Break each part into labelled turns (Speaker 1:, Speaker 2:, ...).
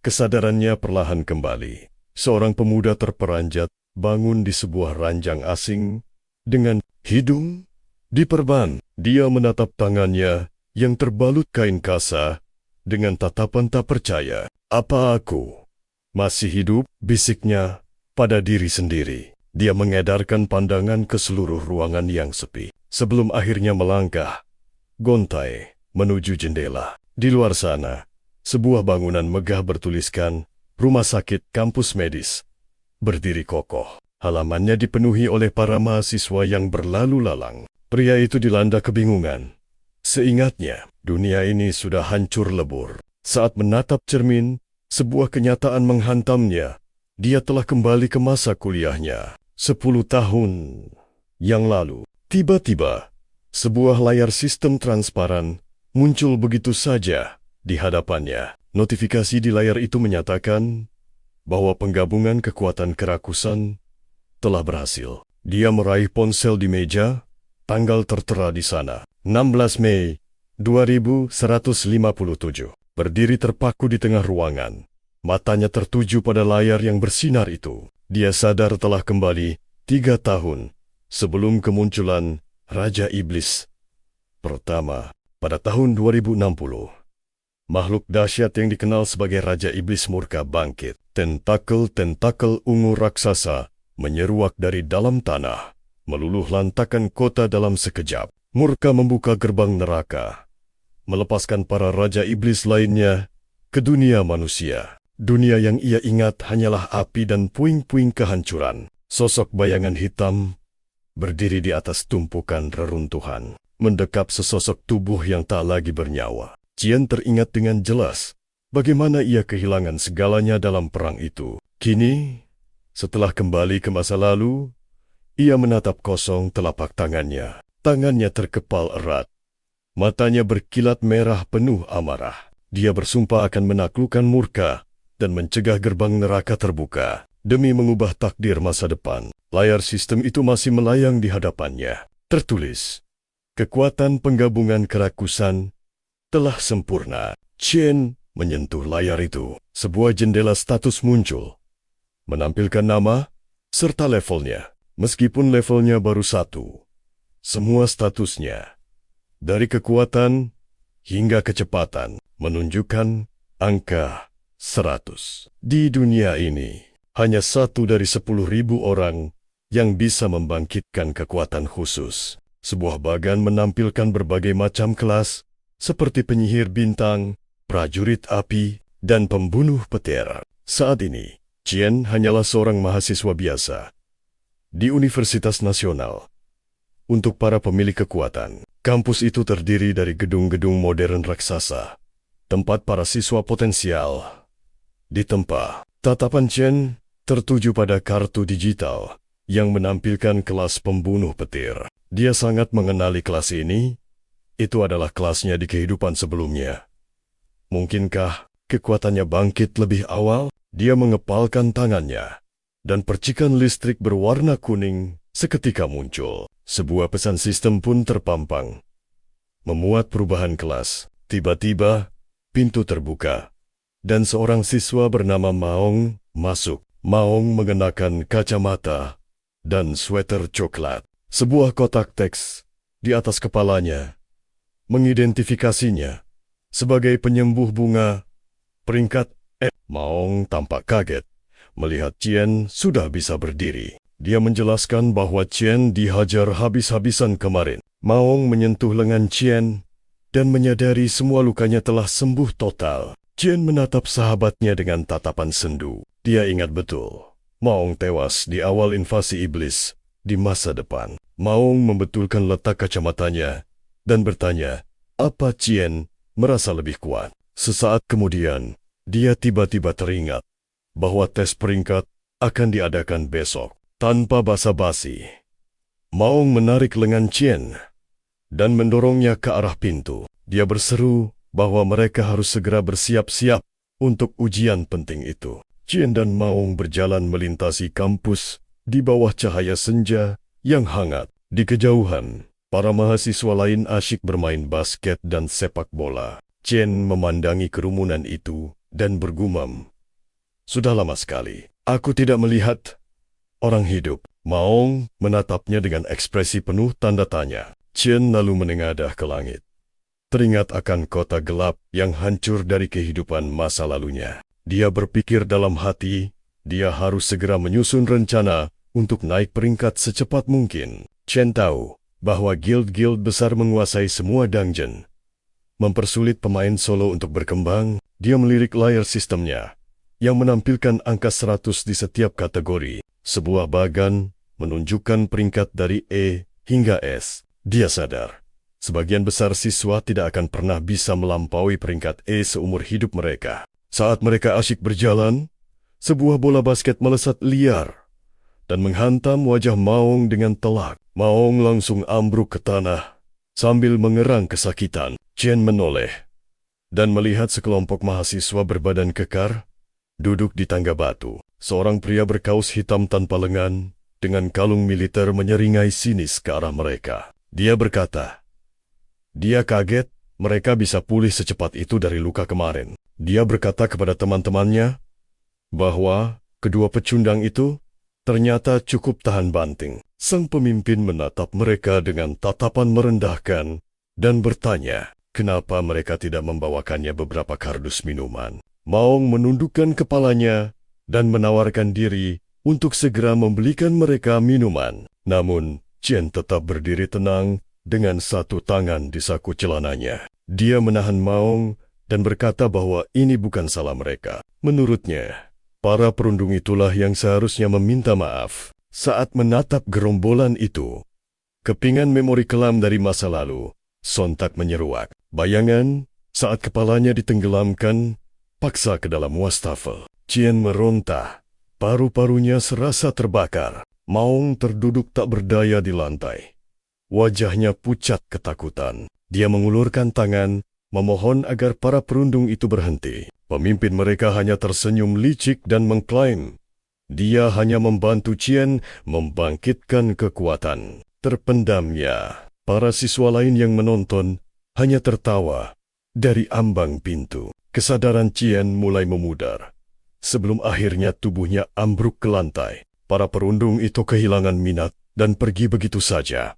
Speaker 1: Kesadarannya perlahan kembali. Seorang pemuda terperanjat bangun di sebuah ranjang asing dengan hidung diperban. Dia menatap tangannya yang terbalut kain kasa dengan tatapan tak percaya. Apa aku masih hidup? Bisiknya pada diri sendiri. Dia mengedarkan pandangan ke seluruh ruangan yang sepi. Sebelum akhirnya melangkah gontai menuju jendela. Di luar sana, sebuah bangunan megah bertuliskan Rumah Sakit Kampus Medis berdiri kokoh. Halamannya dipenuhi oleh para mahasiswa yang berlalu lalang. Pria itu dilanda kebingungan. Seingatnya, dunia ini sudah hancur lebur. Saat menatap cermin, sebuah kenyataan menghantamnya. Dia telah kembali ke masa kuliahnya 10 tahun yang lalu. Tiba-tiba, sebuah layar sistem transparan muncul begitu saja di hadapannya. Notifikasi di layar itu menyatakan bahwa penggabungan kekuatan kerakusan telah berhasil. Dia meraih ponsel di meja, tanggal tertera di sana. 16 Mei 2157. Berdiri terpaku di tengah ruangan. Matanya tertuju pada layar yang bersinar itu. Dia sadar telah kembali 3 tahun sebelum kemunculan Raja Iblis pertama pada tahun 2060. Makhluk dahsyat yang dikenal sebagai Raja Iblis murka bangkit. Tentakel-tentakel ungu raksasa menyeruak dari dalam tanah, meluluh lantakan kota dalam sekejap. Murka membuka gerbang neraka, melepaskan para Raja Iblis lainnya ke dunia manusia. Dunia yang ia ingat hanyalah api dan puing-puing kehancuran. Sosok bayangan hitam berdiri di atas tumpukan reruntuhan, mendekap sesosok tubuh yang tak lagi bernyawa. Qian teringat dengan jelas bagaimana ia kehilangan segalanya dalam perang itu. Kini, setelah kembali ke masa lalu, ia menatap kosong telapak tangannya. Tangannya terkepal erat. Matanya berkilat merah penuh amarah. Dia bersumpah akan menaklukkan Murka dan mencegah gerbang neraka terbuka demi mengubah takdir masa depan. Layar sistem itu masih melayang di hadapannya. Tertulis, kekuatan penggabungan kerakusan telah sempurna. Qian menyentuh layar itu. Sebuah jendela status muncul, menampilkan nama serta levelnya. Meskipun levelnya baru 1, semua statusnya, dari kekuatan hingga kecepatan, menunjukkan angka 100. Di dunia ini, hanya 1 dari 10.000 orang yang bisa membangkitkan kekuatan khusus. Sebuah bagan menampilkan berbagai macam kelas, seperti penyihir bintang, prajurit api, dan pembunuh petir. Saat ini, Qian hanyalah seorang mahasiswa biasa di Universitas Nasional. Untuk para pemilik kekuatan, kampus itu terdiri dari gedung-gedung modern raksasa, tempat para siswa potensial ditempa. Tatapan Qian tertuju pada kartu digital yang menampilkan kelas pembunuh petir. Dia sangat mengenali kelas ini. Itu adalah kelasnya di kehidupan sebelumnya. Mungkinkah kekuatannya bangkit lebih awal? Dia mengepalkan tangannya, dan percikan listrik berwarna kuning seketika muncul. Sebuah pesan sistem pun terpampang, memuat perubahan kelas. Tiba-tiba, pintu terbuka, dan seorang siswa bernama Maong masuk. Maong mengenakan kacamata dan sweater coklat. Sebuah kotak teks di atas kepalanya mengidentifikasinya sebagai penyembuh bunga peringkat E. Maong tampak kaget melihat Qian sudah bisa berdiri. Dia menjelaskan bahwa Qian dihajar habis-habisan kemarin. Maong menyentuh lengan Qian dan menyadari semua lukanya telah sembuh total. Qian menatap sahabatnya dengan tatapan sendu. Dia ingat betul, Maong tewas di awal invasi iblis di masa depan. Maong membetulkan letak kacamatanya dan bertanya, apa Qian merasa lebih kuat? Sesaat kemudian, dia tiba-tiba teringat bahwa tes peringkat akan diadakan besok. Tanpa basa-basi, Maong menarik lengan Qian dan mendorongnya ke arah pintu. Dia berseru bahwa mereka harus segera bersiap-siap untuk ujian penting itu. Qian dan Maong berjalan melintasi kampus di bawah cahaya senja yang hangat. Di kejauhan, para mahasiswa lain asyik bermain basket dan sepak bola. Qian memandangi kerumunan itu dan bergumam, Sudah lama sekali aku tidak melihat orang hidup. Maong menatapnya dengan ekspresi penuh tanda tanya. Chen lalu menengadah ke langit. Teringat akan kota gelap yang hancur dari kehidupan masa lalunya. Dia berpikir dalam hati, dia harus segera menyusun rencana untuk naik peringkat secepat mungkin. Chen tahu bahwa guild-guild besar menguasai semua dungeon. Mempersulit pemain solo untuk berkembang, dia melirik layar sistemnya yang menampilkan angka 100 di setiap kategori. Sebuah bagan menunjukkan peringkat dari E hingga S. Dia sadar, sebagian besar siswa tidak akan pernah bisa melampaui peringkat E seumur hidup mereka. Saat mereka asyik berjalan, sebuah bola basket melesat liar dan menghantam wajah Maong dengan telak. Maong langsung ambruk ke tanah sambil mengerang kesakitan. Chen menoleh dan melihat sekelompok mahasiswa berbadan kekar duduk di tangga batu. Seorang pria berkaus hitam tanpa lengan dengan kalung militer menyeringai sinis ke arah mereka. Dia berkata, dia kaget mereka bisa pulih secepat itu dari luka kemarin. Dia berkata kepada teman-temannya bahwa kedua pecundang itu ternyata cukup tahan banting. Sang pemimpin menatap mereka dengan tatapan merendahkan dan bertanya, kenapa mereka tidak membawakannya beberapa kardus minuman. Maong menundukkan kepalanya dan menawarkan diri untuk segera membelikan mereka minuman. Namun, Chen tetap berdiri tenang dengan satu tangan di saku celananya. Dia menahan Maong dan berkata bahwa ini bukan salah mereka. Menurutnya, para perundung itulah yang seharusnya meminta maaf. Saat menatap gerombolan itu, kepingan memori kelam dari masa lalu sontak menyeruak. Bayangan saat kepalanya ditenggelamkan paksa ke dalam wastafel. Chen meronta, paru-parunya serasa terbakar. Maong terduduk tak berdaya di lantai. Wajahnya pucat ketakutan. Dia mengulurkan tangan, memohon agar para perundung itu berhenti. Pemimpin mereka hanya tersenyum licik dan mengklaim, dia hanya membantu Chen membangkitkan kekuatan. Terpendamnya, para siswa lain yang menonton hanya tertawa dari ambang pintu. Kesadaran Chen mulai memudar. Sebelum akhirnya tubuhnya ambruk ke lantai, para perundung itu kehilangan minat dan pergi begitu saja,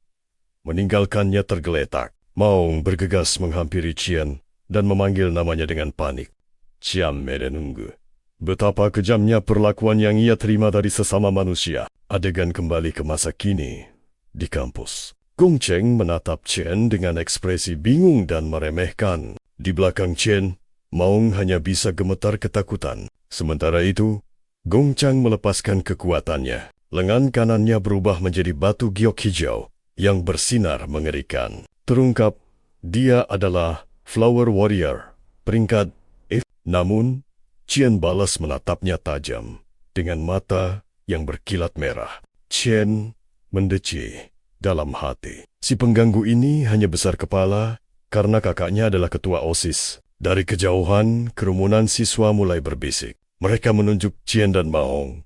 Speaker 1: meninggalkannya tergeletak. Maong bergegas menghampiri Chen dan memanggil namanya dengan panik. Ciam merenunggu. Betapa kejamnya perlakuan yang ia terima dari sesama manusia. Adegan kembali ke masa kini di kampus. Gong Cheng menatap Chen dengan ekspresi bingung dan meremehkan. Di belakang Chen, Maong hanya bisa gemetar ketakutan. Sementara itu, Gong Chang melepaskan kekuatannya. Lengan kanannya berubah menjadi batu giok hijau yang bersinar mengerikan. Terungkap, dia adalah Flower Warrior, peringkat F. Namun, Chen balas menatapnya tajam, dengan mata yang berkilat merah. Chen mendeci dalam hati. Si pengganggu ini hanya besar kepala karena kakaknya adalah ketua OSIS. Dari kejauhan, kerumunan siswa mulai berbisik. Mereka menunjuk Chen dan Maong,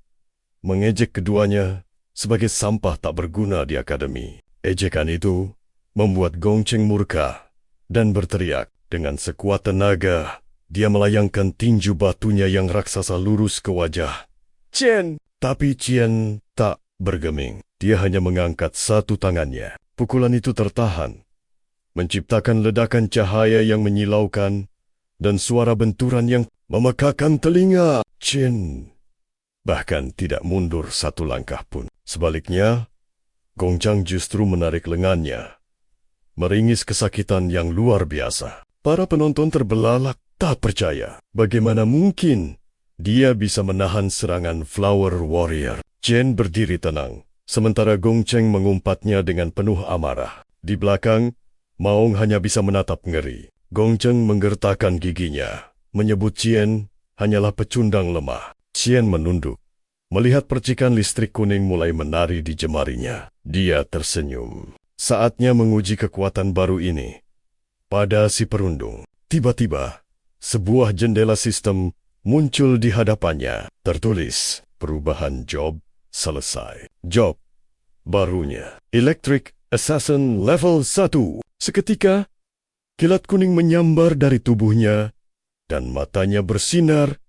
Speaker 1: mengejek keduanya sebagai sampah tak berguna di akademi. Ejekan itu membuat Gong Cheng murka dan berteriak. Dengan sekuat tenaga, dia melayangkan tinju batunya yang raksasa lurus ke wajah Chen. Tapi Chen tak bergeming. Dia hanya mengangkat satu tangannya. Pukulan itu tertahan, menciptakan ledakan cahaya yang menyilaukan dan suara benturan yang memekakan telinga. Chen bahkan tidak mundur satu langkah pun. Sebaliknya, Gong Chang justru menarik lengannya, meringis kesakitan yang luar biasa. Para penonton terbelalak, tak percaya. Bagaimana mungkin dia bisa menahan serangan Flower Warrior? Chen berdiri tenang, sementara Gong Cheng mengumpatnya dengan penuh amarah. Di belakang, Maong hanya bisa menatap ngeri. Gong Cheng menggertakkan giginya, menyebut Chen hanyalah pecundang lemah. Chen menunduk, melihat percikan listrik kuning mulai menari di jemarinya. Dia tersenyum. Saatnya menguji kekuatan baru ini pada si perundung. Tiba-tiba, sebuah jendela sistem muncul di hadapannya. Tertulis, perubahan job selesai. Job barunya, Electric Assassin Level 1. Seketika, kilat kuning menyambar dari tubuhnya dan matanya bersinar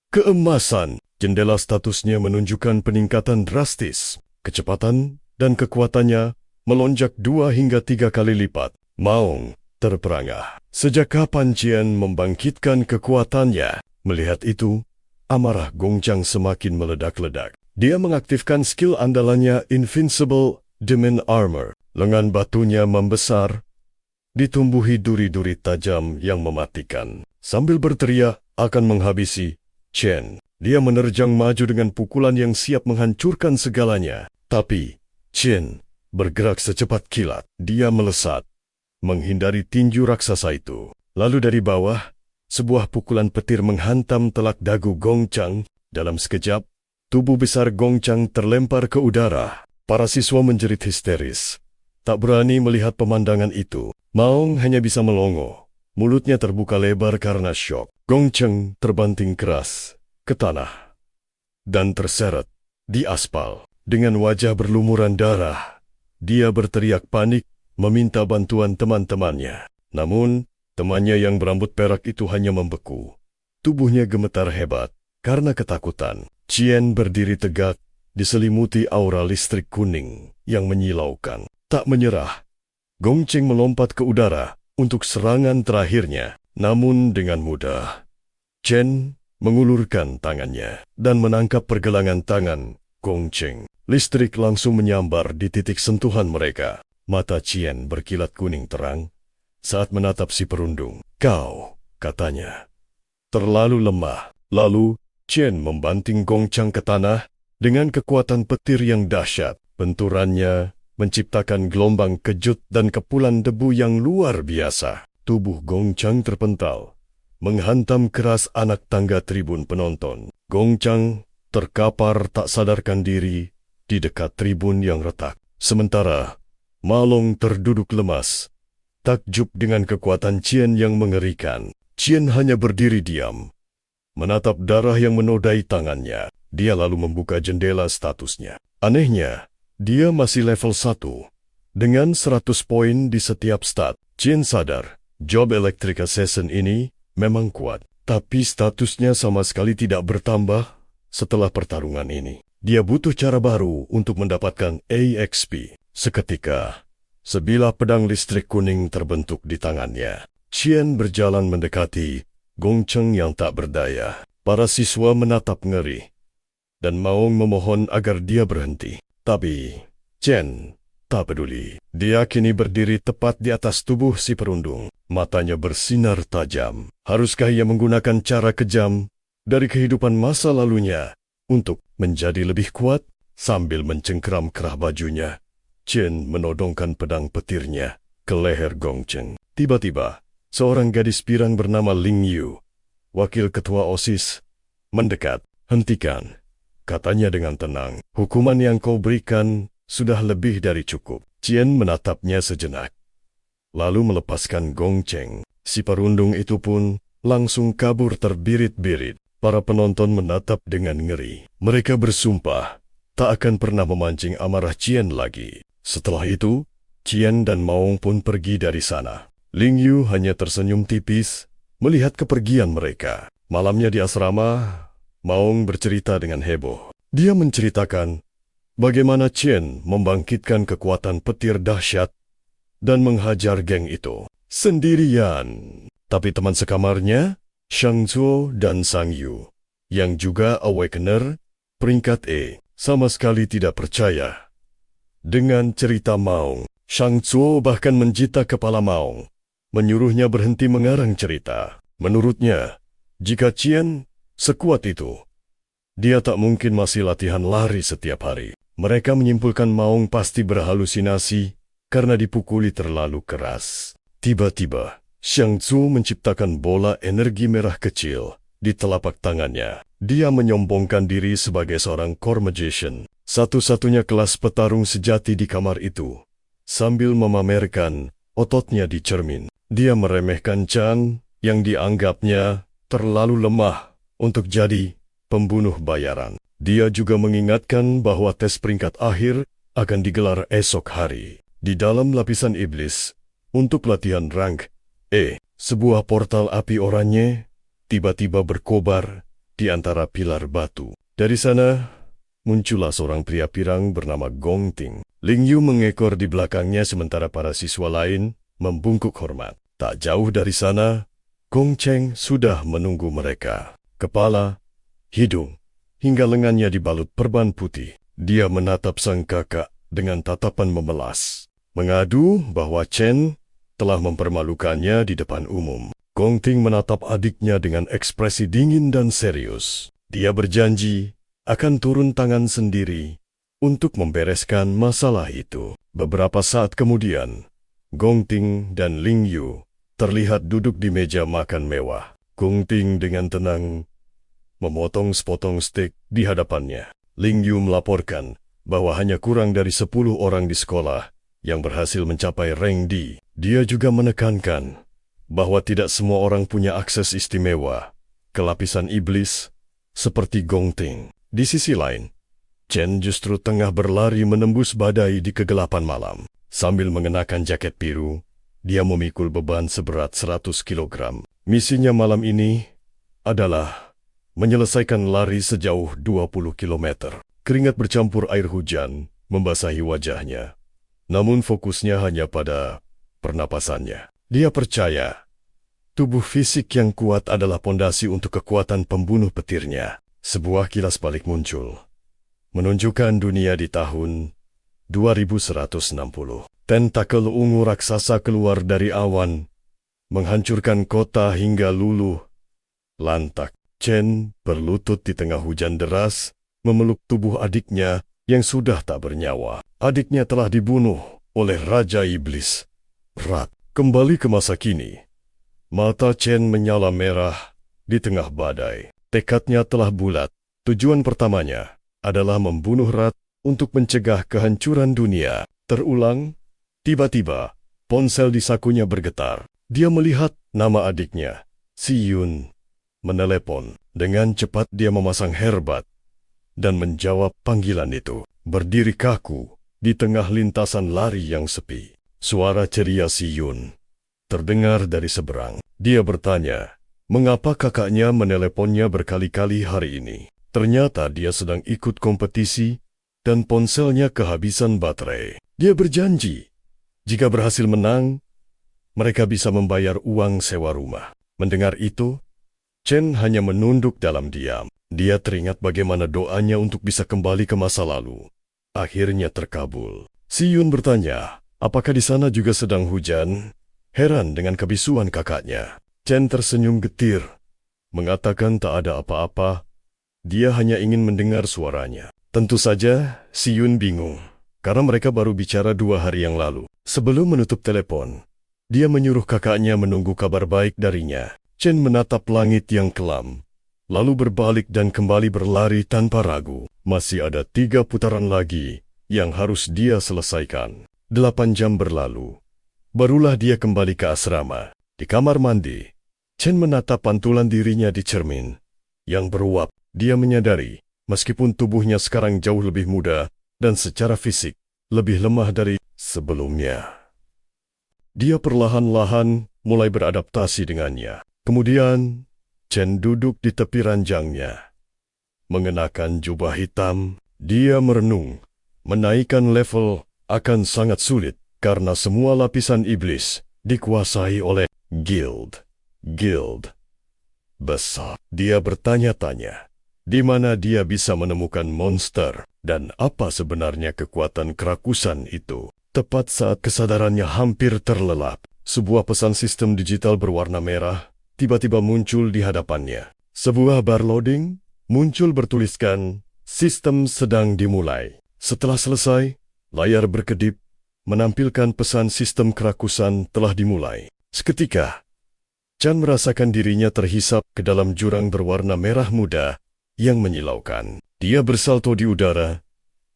Speaker 1: keemasan. Jendela statusnya menunjukkan peningkatan drastis. Kecepatan dan kekuatannya melonjak 2 hingga 3 kali lipat. Maung terperangah. Sejak kapan Qian membangkitkan kekuatannya? Melihat itu, amarah Gongchang semakin meledak-ledak. Dia mengaktifkan skill andalannya Invincible Demon Armor. Lengan batunya membesar, ditumbuhi duri-duri tajam yang mematikan. Sambil berteriak akan menghabisi Chen, dia menerjang maju dengan pukulan yang siap menghancurkan segalanya. Tapi Chen bergerak secepat kilat. Dia melesat, menghindari tinju raksasa itu. Lalu dari bawah, sebuah pukulan petir menghantam telak dagu Gongchang. Dalam sekejap, tubuh besar Gongchang terlempar ke udara. Para siswa menjerit histeris. Tak berani melihat pemandangan itu. Maung hanya bisa melongo. Mulutnya terbuka lebar karena syok. Gongchang terbanting keras ke tanah dan terseret di aspal. Dengan wajah berlumuran darah, dia berteriak panik meminta bantuan teman-temannya. Namun, temannya yang berambut perak itu hanya membeku. Tubuhnya gemetar hebat karena ketakutan. Qian berdiri tegak, diselimuti aura listrik kuning yang menyilaukan. Tak menyerah, Gongchang melompat ke udara untuk serangan terakhirnya. Namun dengan mudah, Chen mengulurkan tangannya dan menangkap pergelangan tangan Gongchang. Listrik langsung menyambar di titik sentuhan mereka. Mata Qian berkilat kuning terang saat menatap si perundung. "Kau," katanya, "terlalu lemah." Lalu, Qian membanting Gongchang ke tanah dengan kekuatan petir yang dahsyat. Benturannya menciptakan gelombang kejut dan kepulan debu yang luar biasa. Tubuh Gongchang terpental, menghantam keras anak tangga tribun penonton. Gongchang terkapar tak sadarkan diri di dekat tribun yang retak. Sementara Ma Long terduduk lemas, takjub dengan kekuatan Qian yang mengerikan. Qian hanya berdiri diam, menatap darah yang menodai tangannya. Dia lalu membuka jendela statusnya. Anehnya, dia masih level 1, dengan 100 poin di setiap stat. Qian sadar, job Electric Assassin ini memang kuat, tapi statusnya sama sekali tidak bertambah setelah pertarungan ini. Dia butuh cara baru untuk mendapatkan EXP. Seketika, sebilah pedang listrik kuning terbentuk di tangannya. Qian berjalan mendekati Gongchang yang tak berdaya. Para siswa menatap ngeri, dan Maung memohon agar dia berhenti. Tapi Chen tak peduli. Dia kini berdiri tepat di atas tubuh si perundung. Matanya bersinar tajam. Haruskah ia menggunakan cara kejam dari kehidupan masa lalunya untuk menjadi lebih kuat? Sambil mencengkeram kerah bajunya, Chen menodongkan pedang petirnya ke leher Gongchang. Tiba-tiba, seorang gadis pirang bernama Ling Yu, wakil ketua OSIS, mendekat. "Hentikan," katanya dengan tenang. "Hukuman yang kau berikan sudah lebih dari cukup." Qian menatapnya sejenak, lalu melepaskan Gongchang. Si perundung itu pun langsung kabur terbirit-birit. Para penonton menatap dengan ngeri. Mereka bersumpah tak akan pernah memancing amarah Qian lagi. Setelah itu, Qian dan Maung pun pergi dari sana. Ling Yu hanya tersenyum tipis melihat kepergian mereka. Malamnya di asrama, Maung bercerita dengan heboh. Dia menceritakan bagaimana Qian membangkitkan kekuatan petir dahsyat dan menghajar geng itu sendirian. Tapi teman sekamarnya, Shang Zuo dan Sang Yu, yang juga Awakener peringkat E, sama sekali tidak percaya dengan cerita Maung. Shang Zuo bahkan menjita kepala Maung, menyuruhnya berhenti mengarang cerita. Menurutnya, jika Qian sekuat itu, dia tak mungkin masih latihan lari setiap hari. Mereka menyimpulkan Maung pasti berhalusinasi karena dipukuli terlalu keras. Tiba-tiba, Shang Tzu menciptakan bola energi merah kecil di telapak tangannya. Dia menyombongkan diri sebagai seorang core magician, satu-satunya kelas petarung sejati di kamar itu. Sambil memamerkan ototnya di cermin, dia meremehkan Chan yang dianggapnya terlalu lemah untuk jadi pembunuh bayaran. Dia juga mengingatkan bahwa tes peringkat akhir akan digelar esok hari di dalam lapisan iblis untuk latihan rank E. Sebuah portal api oranye tiba-tiba berkobar di antara pilar batu. Dari sana, muncullah seorang pria pirang bernama Gong Ting. Ling Yu mengekor di belakangnya sementara para siswa lain membungkuk hormat. Tak jauh dari sana, Gong Cheng sudah menunggu mereka. Kepala, hidung, hingga lengannya dibalut perban putih. Dia menatap sang kakak dengan tatapan memelas, mengadu bahwa Chen telah mempermalukannya di depan umum. Gong Ting menatap adiknya dengan ekspresi dingin dan serius. Dia berjanji akan turun tangan sendiri untuk membereskan masalah itu. Beberapa saat kemudian, Gong Ting dan Ling Yu terlihat duduk di meja makan mewah. Gong Ting dengan tenang memotong sepotong steak di hadapannya. Ling Yu melaporkan bahwa hanya kurang dari 10 orang di sekolah yang berhasil mencapai rank D. Dia juga menekankan bahwa tidak semua orang punya akses istimewa ke lapisan iblis seperti Gong Ting. Di sisi lain, Chen justru tengah berlari menembus badai di kegelapan malam. Sambil mengenakan jaket biru, dia memikul beban seberat 100 kg. Misinya malam ini adalah menyelesaikan lari sejauh 20 km. Keringat bercampur air hujan membasahi wajahnya. Namun fokusnya hanya pada pernapasannya. Dia percaya tubuh fisik yang kuat adalah pondasi untuk kekuatan pembunuh petirnya. Sebuah kilas balik muncul, menunjukkan dunia di tahun 2160. Tentakel ungu raksasa keluar dari awan, menghancurkan kota hingga luluh lantak. Chen berlutut di tengah hujan deras, memeluk tubuh adiknya yang sudah tak bernyawa. Adiknya telah dibunuh oleh Raja Iblis. Rat. Kembali ke masa kini, mata Chen menyala merah di tengah badai. Tekadnya telah bulat. Tujuan pertamanya adalah membunuh Rat untuk mencegah kehancuran dunia. Terulang, tiba-tiba ponsel di sakunya bergetar. Dia melihat nama adiknya, Si Yun, menelepon. Dengan cepat dia memasang herbat dan menjawab panggilan itu. Berdiri kaku di tengah lintasan lari yang sepi. Suara ceria Si Yun terdengar dari seberang. Dia bertanya, mengapa kakaknya meneleponnya berkali-kali hari ini. Ternyata dia sedang ikut kompetisi dan ponselnya kehabisan baterai. Dia berjanji, jika berhasil menang, mereka bisa membayar uang sewa rumah. Mendengar itu, Chen hanya menunduk dalam diam. Dia teringat bagaimana doanya untuk bisa kembali ke masa lalu. Akhirnya terkabul. Si Yun bertanya, apakah di sana juga sedang hujan? Heran dengan kebisuan kakaknya. Chen tersenyum getir, mengatakan tak ada apa-apa. Dia hanya ingin mendengar suaranya. Tentu saja, Si Yun bingung, karena mereka baru bicara 2 hari yang lalu. Sebelum menutup telepon, dia menyuruh kakaknya menunggu kabar baik darinya. Chen menatap langit yang kelam, lalu berbalik dan kembali berlari tanpa ragu. Masih ada 3 putaran lagi yang harus dia selesaikan. 8 jam berlalu. Barulah dia kembali ke asrama. Di kamar mandi, Chen menatap pantulan dirinya di cermin yang beruap. Dia menyadari, meskipun tubuhnya sekarang jauh lebih muda dan secara fisik lebih lemah dari sebelumnya, dia perlahan-lahan mulai beradaptasi dengannya. Kemudian, Chen duduk di tepi ranjangnya. Mengenakan jubah hitam, dia merenung. Menaikkan level akan sangat sulit karena semua lapisan iblis dikuasai oleh guild besar. Dia bertanya-tanya, di mana dia bisa menemukan monster dan apa sebenarnya kekuatan kerakusan itu. Tepat saat kesadarannya hampir terlelap, sebuah pesan sistem digital berwarna merah tiba-tiba muncul di hadapannya. Sebuah bar loading muncul bertuliskan, sistem sedang dimulai. Setelah selesai, layar berkedip, menampilkan pesan sistem kerakusan telah dimulai. Seketika, Chen merasakan dirinya terhisap ke dalam jurang berwarna merah muda yang menyilaukan. Dia bersalto di udara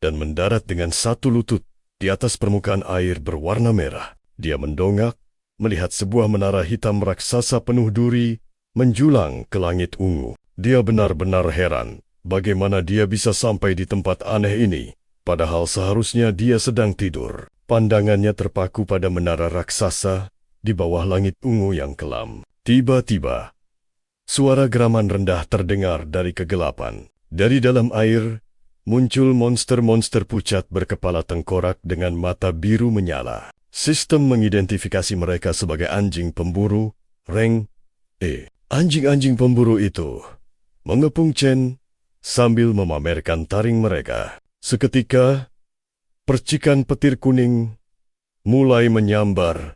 Speaker 1: dan mendarat dengan satu lutut di atas permukaan air berwarna merah. Dia mendongak, melihat sebuah menara hitam raksasa penuh duri menjulang ke langit ungu. Dia benar-benar heran bagaimana dia bisa sampai di tempat aneh ini, padahal seharusnya dia sedang tidur. Pandangannya terpaku pada menara raksasa di bawah langit ungu yang kelam. Tiba-tiba, suara geraman rendah terdengar dari kegelapan. Dari dalam air, muncul monster-monster pucat berkepala tengkorak dengan mata biru menyala. Sistem mengidentifikasi mereka sebagai anjing pemburu, rank E. Anjing-anjing pemburu itu mengepung Chen sambil memamerkan taring mereka. Seketika, percikan petir kuning mulai menyambar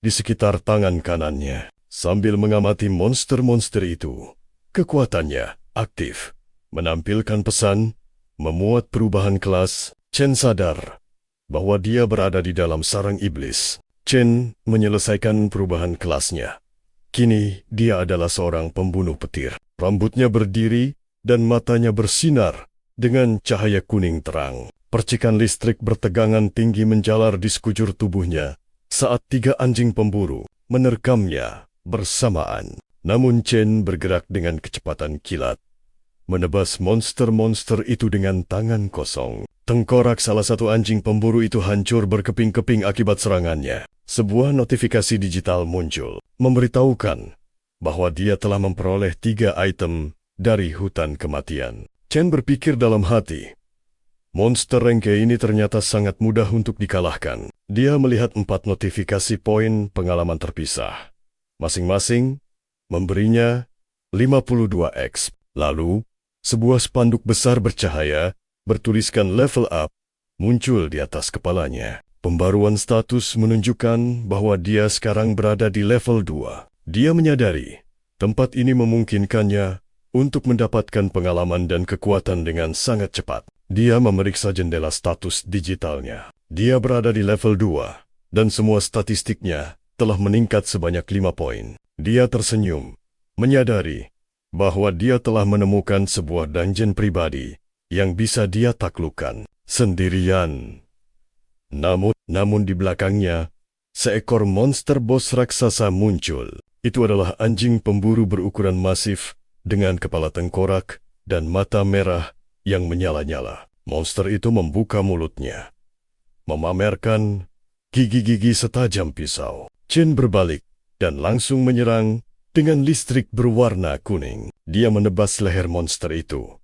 Speaker 1: di sekitar tangan kanannya. Sambil mengamati monster-monster itu, kekuatannya aktif, menampilkan pesan, memuat perubahan kelas. Chen sadar bahwa dia berada di dalam sarang iblis. Chen menyelesaikan perubahan kelasnya. Kini dia adalah seorang pembunuh petir. Rambutnya berdiri dan matanya bersinar dengan cahaya kuning terang. Percikan listrik bertegangan tinggi menjalar di sekujur tubuhnya saat 3 anjing pemburu menerkamnya bersamaan. Namun Chen bergerak dengan kecepatan kilat, menebas monster-monster itu dengan tangan kosong. Tengkorak salah satu anjing pemburu itu hancur berkeping-keping akibat serangannya. Sebuah notifikasi digital muncul, memberitahukan bahwa dia telah memperoleh 3 item dari hutan kematian. Chen berpikir dalam hati, monster rank ini ternyata sangat mudah untuk dikalahkan. Dia melihat 4 notifikasi poin pengalaman terpisah. Masing-masing memberinya 52x. Lalu, sebuah spanduk besar bercahaya bertuliskan level up muncul di atas kepalanya. Pembaruan status menunjukkan bahwa dia sekarang berada di level 2. Dia menyadari tempat ini memungkinkannya untuk mendapatkan pengalaman dan kekuatan dengan sangat cepat. Dia memeriksa jendela status digitalnya. Dia berada di level 2 dan semua statistiknya telah meningkat sebanyak 5 poin. Dia tersenyum, menyadari bahwa dia telah menemukan sebuah dungeon pribadi yang bisa dia taklukkan sendirian. Namun di belakangnya, seekor monster bos raksasa muncul. Itu adalah anjing pemburu berukuran masif dengan kepala tengkorak dan mata merah yang menyala-nyala. Monster itu membuka mulutnya, memamerkan gigi-gigi setajam pisau. Chen berbalik dan langsung menyerang dengan listrik berwarna kuning. Dia menebas leher monster itu,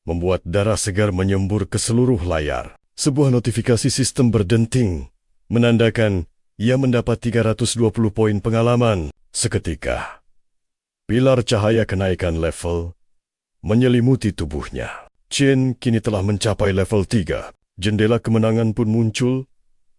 Speaker 1: membuat darah segar menyembur ke seluruh layar. Sebuah notifikasi sistem berdenting, menandakan ia mendapat 320 poin pengalaman. Seketika, pilar cahaya kenaikan level menyelimuti tubuhnya. Chen kini telah mencapai level 3. Jendela kemenangan pun muncul,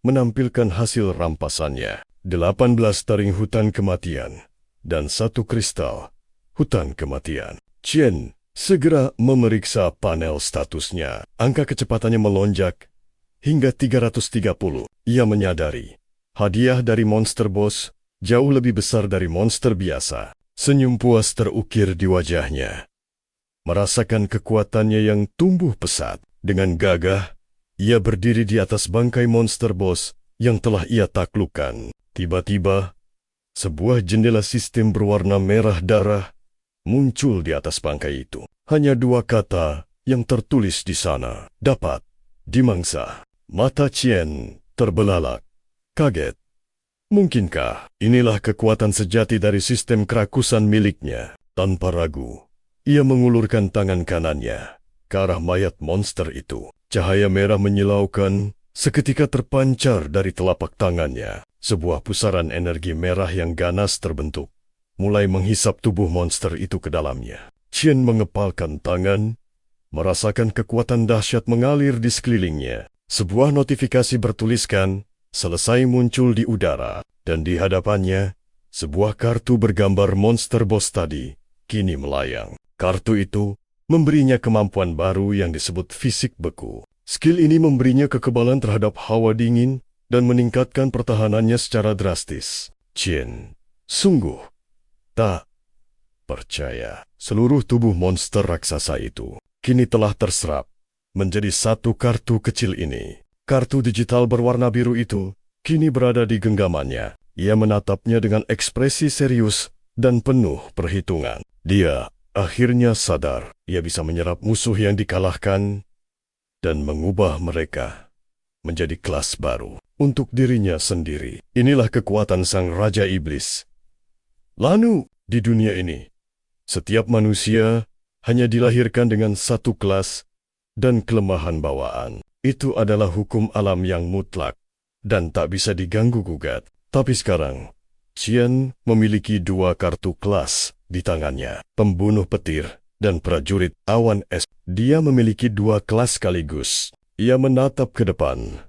Speaker 1: menampilkan hasil rampasannya. 18 taring hutan kematian dan 1 kristal hutan kematian. Chen segera memeriksa panel statusnya. Angka kecepatannya melonjak hingga 330. Ia menyadari hadiah dari monster boss jauh lebih besar dari monster biasa. Senyum puas terukir di wajahnya. Merasakan kekuatannya yang tumbuh pesat. Dengan gagah, ia berdiri di atas bangkai monster boss yang telah ia taklukkan. Tiba-tiba, sebuah jendela sistem berwarna merah darah muncul di atas bangkai itu. Hanya 2 kata yang tertulis di sana. Dapat dimangsa. Mata Chen terbelalak. Kaget. Mungkinkah inilah kekuatan sejati dari sistem kerakusan miliknya? Tanpa ragu, ia mengulurkan tangan kanannya ke arah mayat monster itu. Cahaya merah menyilaukan seketika terpancar dari telapak tangannya. Sebuah pusaran energi merah yang ganas terbentuk, mulai menghisap tubuh monster itu ke dalamnya. Chen mengepalkan tangan, merasakan kekuatan dahsyat mengalir di sekelilingnya. Sebuah notifikasi bertuliskan, selesai muncul di udara, dan di hadapannya, sebuah kartu bergambar monster boss tadi, kini melayang. Kartu itu memberinya kemampuan baru yang disebut fisik beku. Skill ini memberinya kekebalan terhadap hawa dingin dan meningkatkan pertahanannya secara drastis. Chen sungguh tak percaya. Seluruh tubuh monster raksasa itu kini telah terserap menjadi 1 kartu kecil ini. Kartu digital berwarna biru itu kini berada di genggamannya. Ia menatapnya dengan ekspresi serius dan penuh perhitungan. Dia akhirnya sadar ia bisa menyerap musuh yang dikalahkan dan mengubah mereka menjadi kelas baru untuk dirinya sendiri. Inilah kekuatan sang Raja Iblis. Lalu, di dunia ini, setiap manusia hanya dilahirkan dengan satu kelas dan kelemahan bawaan. Itu adalah hukum alam yang mutlak dan tak bisa diganggu-gugat. Tapi sekarang, Qian memiliki dua kartu kelas di tangannya, pembunuh petir dan prajurit awan es. Dia memiliki dua kelas sekaligus. Ia menatap ke depan,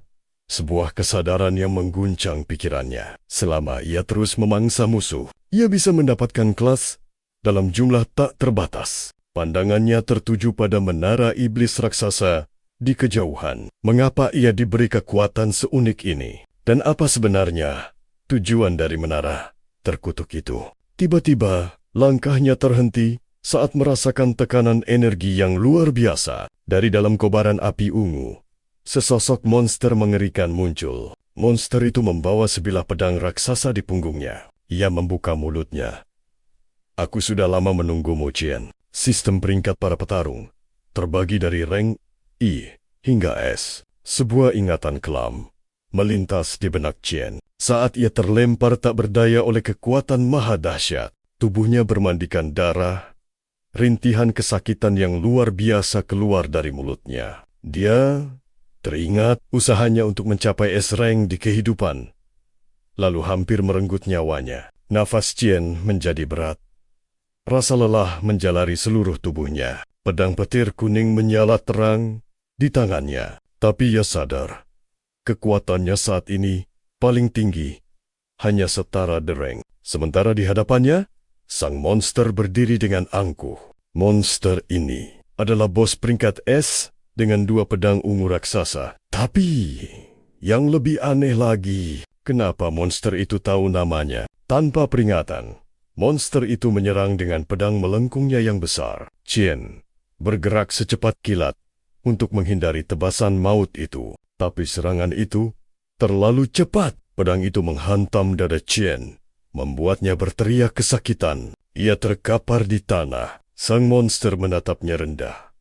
Speaker 1: sebuah kesadaran yang mengguncang pikirannya. Selama ia terus memangsa musuh, ia bisa mendapatkan kelas dalam jumlah tak terbatas. Pandangannya tertuju pada menara iblis raksasa di kejauhan. Mengapa ia diberi kekuatan seunik ini? Dan apa sebenarnya tujuan dari menara terkutuk itu? Tiba-tiba, langkahnya terhenti saat merasakan tekanan energi yang luar biasa. Dari dalam kobaran api ungu, sesosok monster mengerikan muncul. Monster itu membawa sebilah pedang raksasa di punggungnya. Ia membuka mulutnya. Aku sudah lama menunggumu, Qian. Sistem peringkat para petarung terbagi dari rank I hingga S. Sebuah ingatan kelam melintas di benak Qian. Saat ia terlempar tak berdaya oleh kekuatan maha dahsyat, tubuhnya bermandikan darah. Rintihan kesakitan yang luar biasa keluar dari mulutnya. Dia teringat usahanya untuk mencapai S-rank di kehidupan, lalu hampir merenggut nyawanya. Nafas Qian menjadi berat. Rasa lelah menjalari seluruh tubuhnya. Pedang petir kuning menyala terang di tangannya. Tapi ia sadar, kekuatannya saat ini paling tinggi, hanya setara The Rank. Sementara di hadapannya, sang monster berdiri dengan angkuh. Monster ini adalah bos peringkat S dengan dua pedang ungu raksasa. Tapi, yang lebih aneh lagi, kenapa monster itu tahu namanya? Tanpa peringatan, monster itu menyerang dengan pedang melengkungnya yang besar. Qian bergerak secepat kilat untuk menghindari tebasan maut itu. Tapi serangan itu terlalu cepat. Pedang itu menghantam dada Qian, membuatnya berteriak kesakitan. Ia terkapar di tanah. Sang monster menatapnya rendah.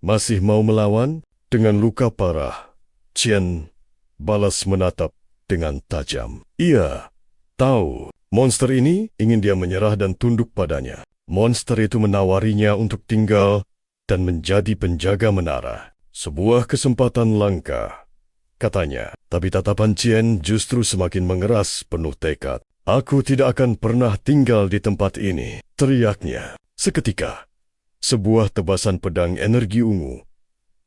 Speaker 1: Masih mau melawan? Dengan luka parah, Qian balas menatap dengan tajam. Ia tahu monster ini ingin dia menyerah dan tunduk padanya. Monster itu menawarinya untuk tinggal dan menjadi penjaga menara. Sebuah kesempatan langka, katanya. Tapi tatapan Qian justru semakin mengeras penuh tekad. Aku tidak akan pernah tinggal di tempat ini, teriaknya. Seketika, sebuah tebasan pedang energi ungu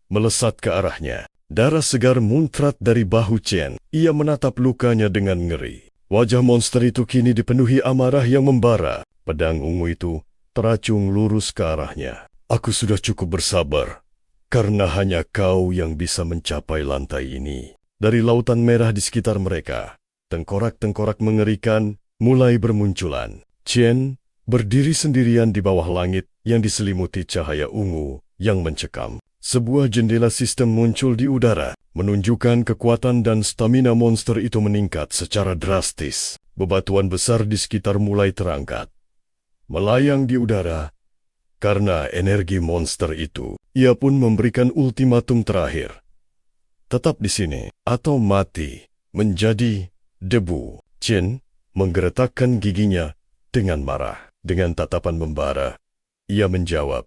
Speaker 1: melesat ke arahnya. Darah segar muncrat dari bahu Qian. Ia menatap lukanya dengan ngeri. Wajah monster itu kini dipenuhi amarah yang membara. Pedang ungu itu teracung lurus ke arahnya. Aku sudah cukup bersabar, karena hanya kau yang bisa mencapai lantai ini. Dari lautan merah di sekitar mereka, tengkorak-tengkorak mengerikan mulai bermunculan. Qian berdiri sendirian di bawah langit yang diselimuti cahaya ungu yang mencekam. Sebuah jendela sistem muncul di udara, menunjukkan kekuatan dan stamina monster itu meningkat secara drastis. Bebatuan besar di sekitar mulai terangkat, melayang di udara karena energi monster itu. Ia pun memberikan ultimatum terakhir. Tetap di sini atau mati menjadi debu. Qian menggeretakkan giginya dengan marah. Dengan tatapan membara, ia menjawab,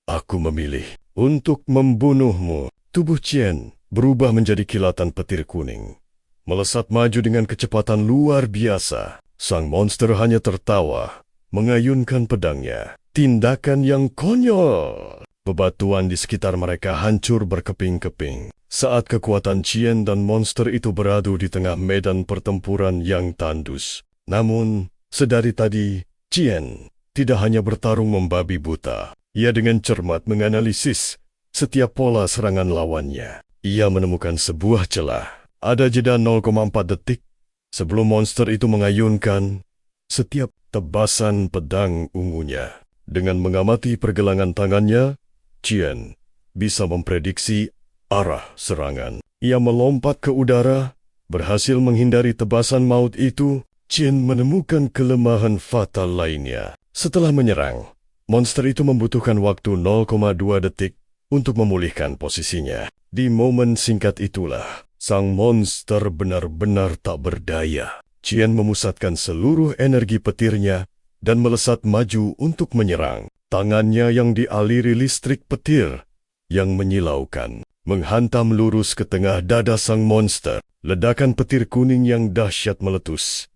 Speaker 1: aku memilih untuk membunuhmu. Tubuh Qian berubah menjadi kilatan petir kuning, melesat maju dengan kecepatan luar biasa. Sang monster hanya tertawa, mengayunkan pedangnya. Tindakan yang konyol. Bebatuan di sekitar mereka hancur berkeping-keping saat kekuatan Qian dan monster itu beradu di tengah medan pertempuran yang tandus. Namun, sedari tadi, Qian tidak hanya bertarung membabi buta. Ia dengan cermat menganalisis setiap pola serangan lawannya. Ia menemukan sebuah celah. Ada jeda 0,4 detik sebelum monster itu mengayunkan setiap tebasan pedang ungunya. Dengan mengamati pergelangan tangannya, Qian bisa memprediksi arah serangan. Ia melompat ke udara, berhasil menghindari tebasan maut itu. Qian menemukan kelemahan fatal lainnya. Setelah menyerang, monster itu membutuhkan waktu 0,2 detik untuk memulihkan posisinya. Di momen singkat itulah, sang monster benar-benar tak berdaya. Qian memusatkan seluruh energi petirnya dan melesat maju untuk menyerang. Tangannya yang dialiri listrik petir yang menyilaukan menghantam lurus ke tengah dada sang monster. Ledakan petir kuning yang dahsyat meletus,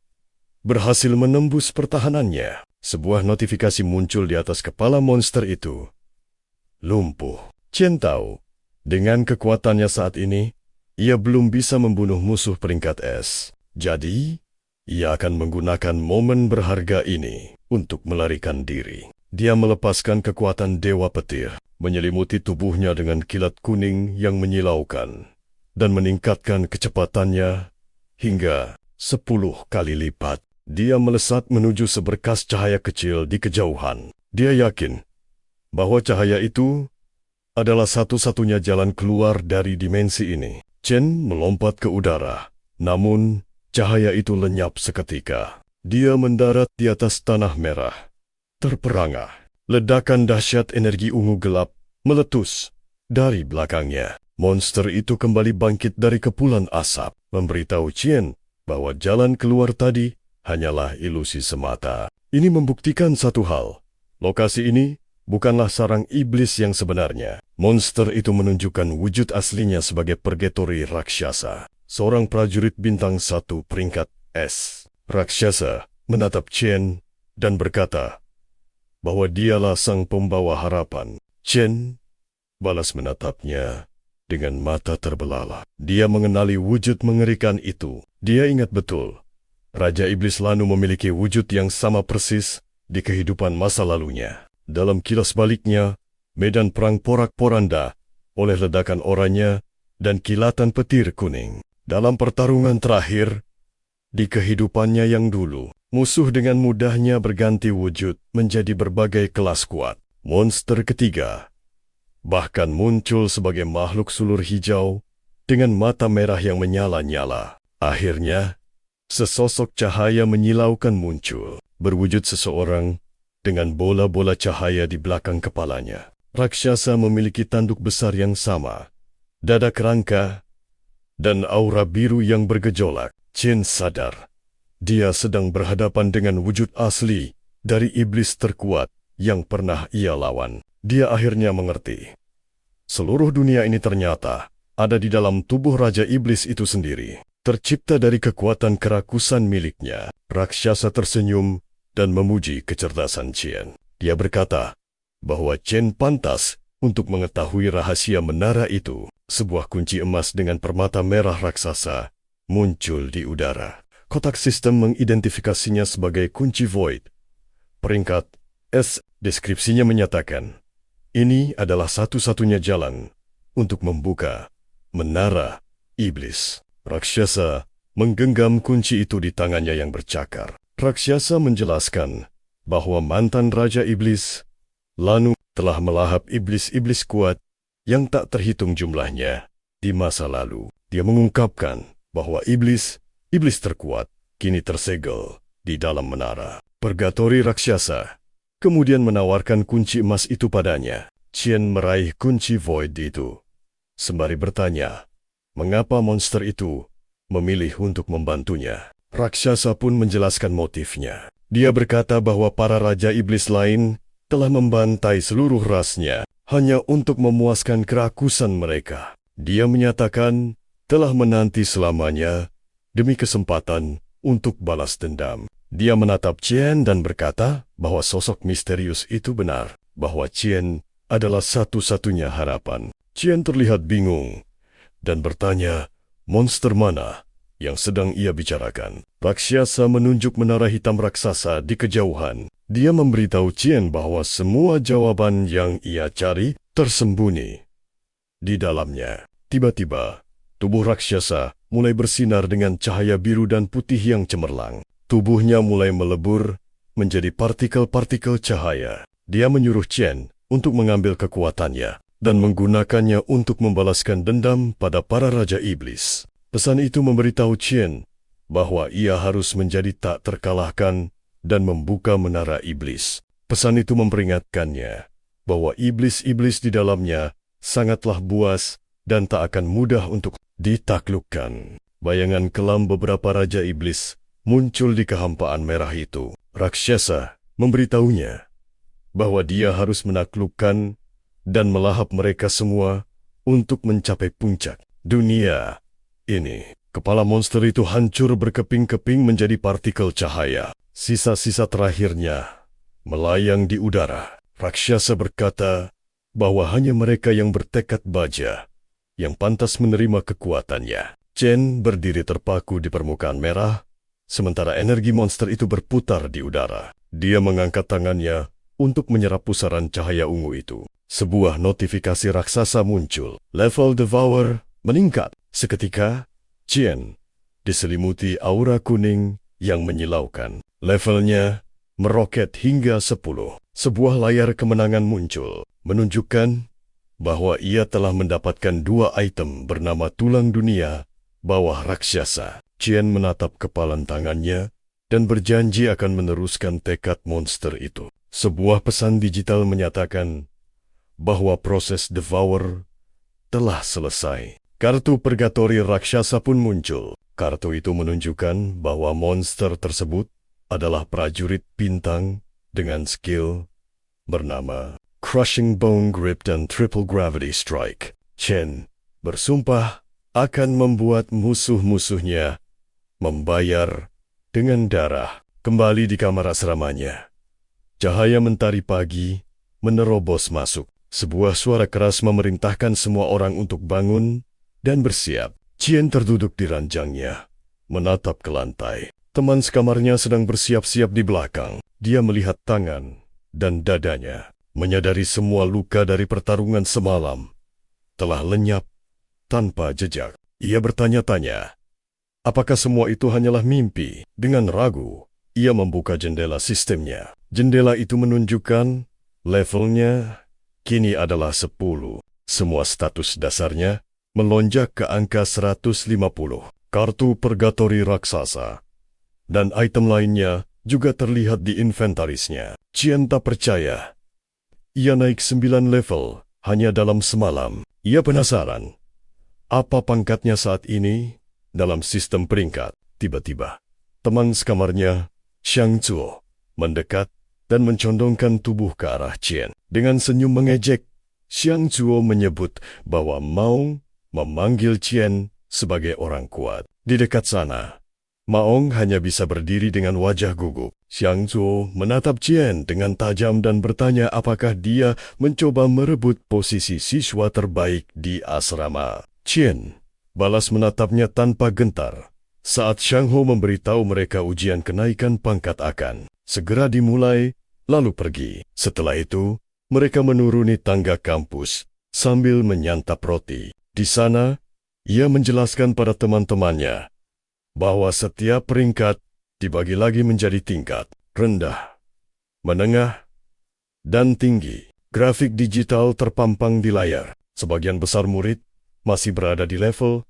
Speaker 1: berhasil menembus pertahanannya. Sebuah notifikasi muncul di atas kepala monster itu. Lumpuh. Chen tahu, dengan kekuatannya saat ini, ia belum bisa membunuh musuh peringkat es. Jadi, ia akan menggunakan momen berharga ini untuk melarikan diri. Dia melepaskan kekuatan Dewa Petir, menyelimuti tubuhnya dengan kilat kuning yang menyilaukan, dan meningkatkan kecepatannya hingga 10 kali lipat. Dia melesat menuju seberkas cahaya kecil di kejauhan. Dia yakin bahwa cahaya itu adalah satu-satunya jalan keluar dari dimensi ini. Chen melompat ke udara, namun cahaya itu lenyap seketika. Dia mendarat di atas tanah merah. Terperangah, ledakan dahsyat energi ungu gelap meletus dari belakangnya. Monster itu kembali bangkit dari kepulan asap, memberitahu Chen bahwa jalan keluar tadi hanyalah ilusi semata. Ini membuktikan satu hal. Lokasi ini bukanlah sarang iblis yang sebenarnya. Monster itu menunjukkan wujud aslinya sebagai Purgatory Raksasa, seorang prajurit bintang 1 peringkat S. Raksasa menatap Chen dan berkata bahwa dialah sang pembawa harapan. Chen balas menatapnya dengan mata terbelalak. Dia mengenali wujud mengerikan itu. Dia ingat betul, Raja Iblis Lanu memiliki wujud yang sama persis di kehidupan masa lalunya. Dalam kilas baliknya, medan perang porak-poranda oleh ledakan oranye dan kilatan petir kuning. Dalam pertarungan terakhir, di kehidupannya yang dulu, musuh dengan mudahnya berganti wujud menjadi berbagai kelas kuat. Monster ketiga bahkan muncul sebagai makhluk sulur hijau dengan mata merah yang menyala-nyala. Akhirnya, sesosok cahaya menyilaukan muncul, berwujud seseorang dengan bola-bola cahaya di belakang kepalanya. Raksasa memiliki tanduk besar yang sama, dada kerangka, dan aura biru yang bergejolak. Chen sadar, dia sedang berhadapan dengan wujud asli dari iblis terkuat yang pernah ia lawan. Dia akhirnya mengerti. Seluruh dunia ini ternyata ada di dalam tubuh Raja Iblis itu sendiri, tercipta dari kekuatan kerakusan miliknya. Raksasa tersenyum dan memuji kecerdasan Chen. Dia berkata bahwa Chen pantas untuk mengetahui rahasia menara itu. Sebuah kunci emas dengan permata merah raksasa muncul di udara. Kotak sistem mengidentifikasinya sebagai kunci void. Peringkat S. Deskripsinya menyatakan, ini adalah satu-satunya jalan untuk membuka menara iblis. Raksasa menggenggam kunci itu di tangannya yang bercakar. Raksasa menjelaskan bahwa mantan Raja Iblis, Lanu, telah melahap iblis-iblis kuat yang tak terhitung jumlahnya di masa lalu. Dia mengungkapkan bahwa iblis terkuat kini tersegel di dalam menara. Purgatory Raksasa kemudian menawarkan kunci emas itu padanya. Chen meraih kunci void itu, sembari bertanya, mengapa monster itu memilih untuk membantunya. Raksasa pun menjelaskan motifnya. Dia berkata bahwa para Raja Iblis lain telah membantai seluruh rasnya hanya untuk memuaskan kerakusan mereka. Dia menyatakan telah menanti selamanya demi kesempatan untuk balas dendam. Dia menatap Chen dan berkata bahwa sosok misterius itu benar, bahwa Chen adalah satu-satunya harapan. Chen terlihat bingung dan bertanya monster mana yang sedang ia bicarakan. Raksasa menunjuk menara hitam raksasa di kejauhan. Dia memberitahu Chen bahwa semua jawaban yang ia cari tersembunyi di dalamnya. Tiba-tiba, tubuh raksasa mulai bersinar dengan cahaya biru dan putih yang cemerlang. Tubuhnya mulai melebur menjadi partikel-partikel cahaya. Dia menyuruh Chen untuk mengambil kekuatannya dan menggunakannya untuk membalaskan dendam pada para Raja Iblis. Pesan itu memberitahu Chen bahwa ia harus menjadi tak terkalahkan dan membuka menara iblis. Pesan itu memperingatkannya bahwa iblis-iblis di dalamnya sangatlah buas dan tak akan mudah untuk ditaklukkan. Bayangan kelam beberapa Raja Iblis muncul di kehampaan merah itu. Raksasa memberitahunya bahwa dia harus menaklukkan dan melahap mereka semua untuk mencapai puncak dunia ini. Kepala monster itu hancur berkeping-keping menjadi partikel cahaya. Sisa-sisa terakhirnya melayang di udara. Raksasa berkata bahwa hanya mereka yang bertekad baja yang pantas menerima kekuatannya. Chen berdiri terpaku di permukaan merah, sementara energi monster itu berputar di udara. Dia mengangkat tangannya untuk menyerap pusaran cahaya ungu itu. Sebuah notifikasi raksasa muncul. Level Devour meningkat. Seketika, Chen diselimuti aura kuning yang menyilaukan. Levelnya meroket hingga 10. Sebuah layar kemenangan muncul, menunjukkan bahwa ia telah mendapatkan 2 item bernama Tulang Dunia Bawah Raksasa. Chen menatap kepalan tangannya dan berjanji akan meneruskan tekad monster itu. Sebuah pesan digital menyatakan bahwa proses Devour telah selesai. Kartu Purgatori Raksasa pun muncul. Kartu itu menunjukkan bahwa monster tersebut adalah prajurit bintang dengan skill bernama Crushing Bone Grip dan Triple Gravity Strike. Chen bersumpah akan membuat musuh-musuhnya membayar dengan darah. Kembali di kamar asramanya, cahaya mentari pagi menerobos masuk. Sebuah suara keras memerintahkan semua orang untuk bangun dan bersiap. Chen terduduk di ranjangnya, menatap ke lantai. Teman sekamarnya sedang bersiap-siap di belakang. Dia melihat tangan dan dadanya, menyadari semua luka dari pertarungan semalam telah lenyap tanpa jejak. Ia bertanya-tanya, apakah semua itu hanyalah mimpi? Dengan ragu, ia membuka jendela sistemnya. Jendela itu menunjukkan levelnya kini adalah 10. Semua status dasarnya melonjak ke angka 150. Kartu Purgatori Raksasa dan item lainnya juga terlihat di inventarisnya. Chen tak percaya. Ia naik 9 level hanya dalam semalam. Ia penasaran, apa pangkatnya saat ini dalam sistem peringkat. Tiba-tiba, teman sekamarnya, Xiang Zuo, mendekat dan mencondongkan tubuh ke arah Chen. Dengan senyum mengejek, Xiang Zuo menyebut bahwa Maong memanggil Chen sebagai orang kuat. Di dekat sana, Maong hanya bisa berdiri dengan wajah gugup. Xiang Zuo menatap Chen dengan tajam dan bertanya apakah dia mencoba merebut posisi siswa terbaik di asrama. Chen balas menatapnya tanpa gentar saat Xiang Ho memberitahu mereka ujian kenaikan pangkat akan segera dimulai, lalu pergi. Setelah itu, mereka menuruni tangga kampus sambil menyantap roti. Di sana, ia menjelaskan pada teman-temannya bahwa setiap peringkat dibagi lagi menjadi tingkat rendah, menengah, dan tinggi. Grafik digital terpampang di layar. Sebagian besar murid masih berada di level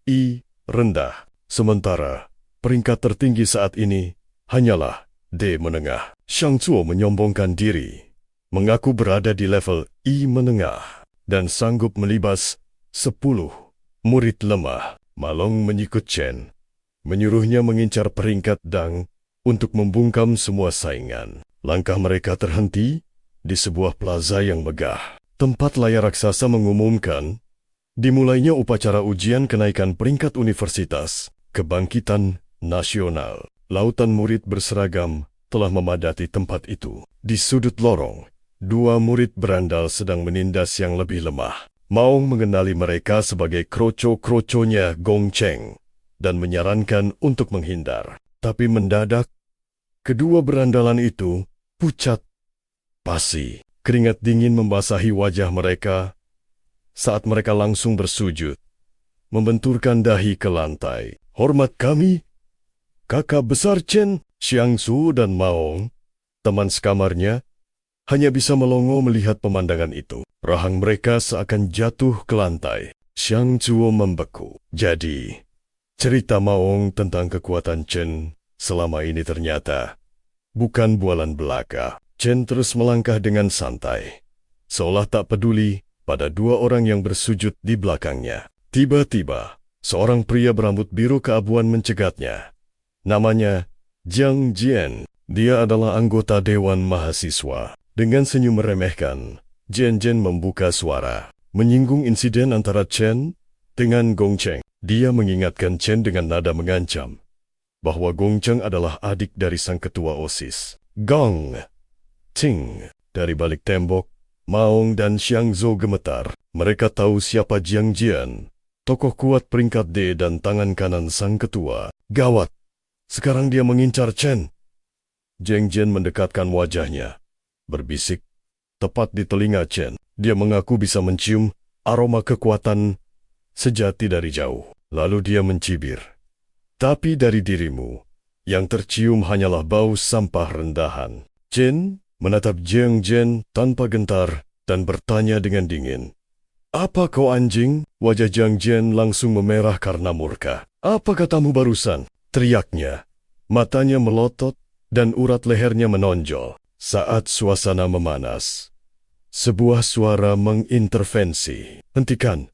Speaker 1: I rendah, sementara peringkat tertinggi saat ini hanyalah D menengah. Xiang Zuo menyombongkan diri, mengaku berada di level I menengah dan sanggup melibas 10 murid lemah. Malong menyikut Chen, menyuruhnya mengincar peringkat Dang untuk membungkam semua saingan. Langkah mereka terhenti di sebuah plaza yang megah. Tempat layar raksasa mengumumkan dimulainya upacara ujian kenaikan peringkat Universitas Kebangkitan Nasional. Lautan murid berseragam telah memadati tempat itu. Di sudut lorong, 2 murid berandal sedang menindas yang lebih lemah. Maong mengenali mereka sebagai kroco-kroconya Gong Cheng dan menyarankan untuk menghindar. Tapi mendadak, kedua berandalan itu pucat pasi. Keringat dingin membasahi wajah mereka saat mereka langsung bersujud, membenturkan dahi ke lantai. Hormat kami, kakak besar Chen. Xiang Su dan Maong, teman sekamarnya, hanya bisa melongo melihat pemandangan itu. Rahang mereka seakan jatuh ke lantai. Xiang Zuo membeku. Jadi, cerita Maong tentang kekuatan Chen selama ini ternyata bukan bualan belaka. Chen terus melangkah dengan santai, seolah tak peduli pada 2 orang yang bersujud di belakangnya. Tiba-tiba, seorang pria berambut biru keabuan mencegatnya. Namanya Jiang Jian. Dia adalah anggota Dewan Mahasiswa. Dengan senyum meremehkan, Jian Jian membuka suara, menyinggung insiden antara Chen dengan Gong Cheng. Dia mengingatkan Chen dengan nada mengancam bahwa Gong Cheng adalah adik dari sang ketua OSIS. Gong Ting dari balik tembok, Maong dan Xiang Zhou gemetar. Mereka tahu siapa Jiang Jian, tokoh kuat peringkat D dan tangan kanan sang ketua. Gawat, sekarang dia mengincar Chen. Jiang Jian mendekatkan wajahnya, berbisik tepat di telinga Chen. Dia mengaku bisa mencium aroma kekuatan sejati dari jauh. Lalu dia mencibir. Tapi dari dirimu, yang tercium hanyalah bau sampah rendahan. Chen menatap Jiang Jian tanpa gentar dan bertanya dengan dingin. Apa kau anjing? Wajah Jiang Jian langsung memerah karena murka. Apa katamu barusan? Teriaknya. Matanya melotot dan urat lehernya menonjol. Saat suasana memanas, sebuah suara mengintervensi. Hentikan,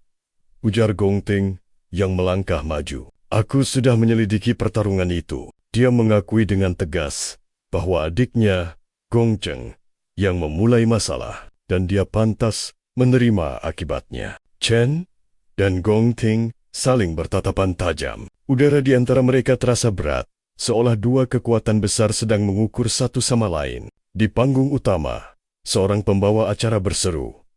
Speaker 1: ujar Gong Ting yang melangkah maju. Aku sudah menyelidiki pertarungan itu. Dia mengakui dengan tegas bahwa adiknya, Gong Cheng, yang memulai masalah, dan dia pantas menerima akibatnya. Chen dan Gong Ting saling bertatapan tajam. Udara di antara mereka terasa berat, seolah dua kekuatan besar sedang mengukur satu sama lain. Di panggung utama, seorang pembawa acara berseru,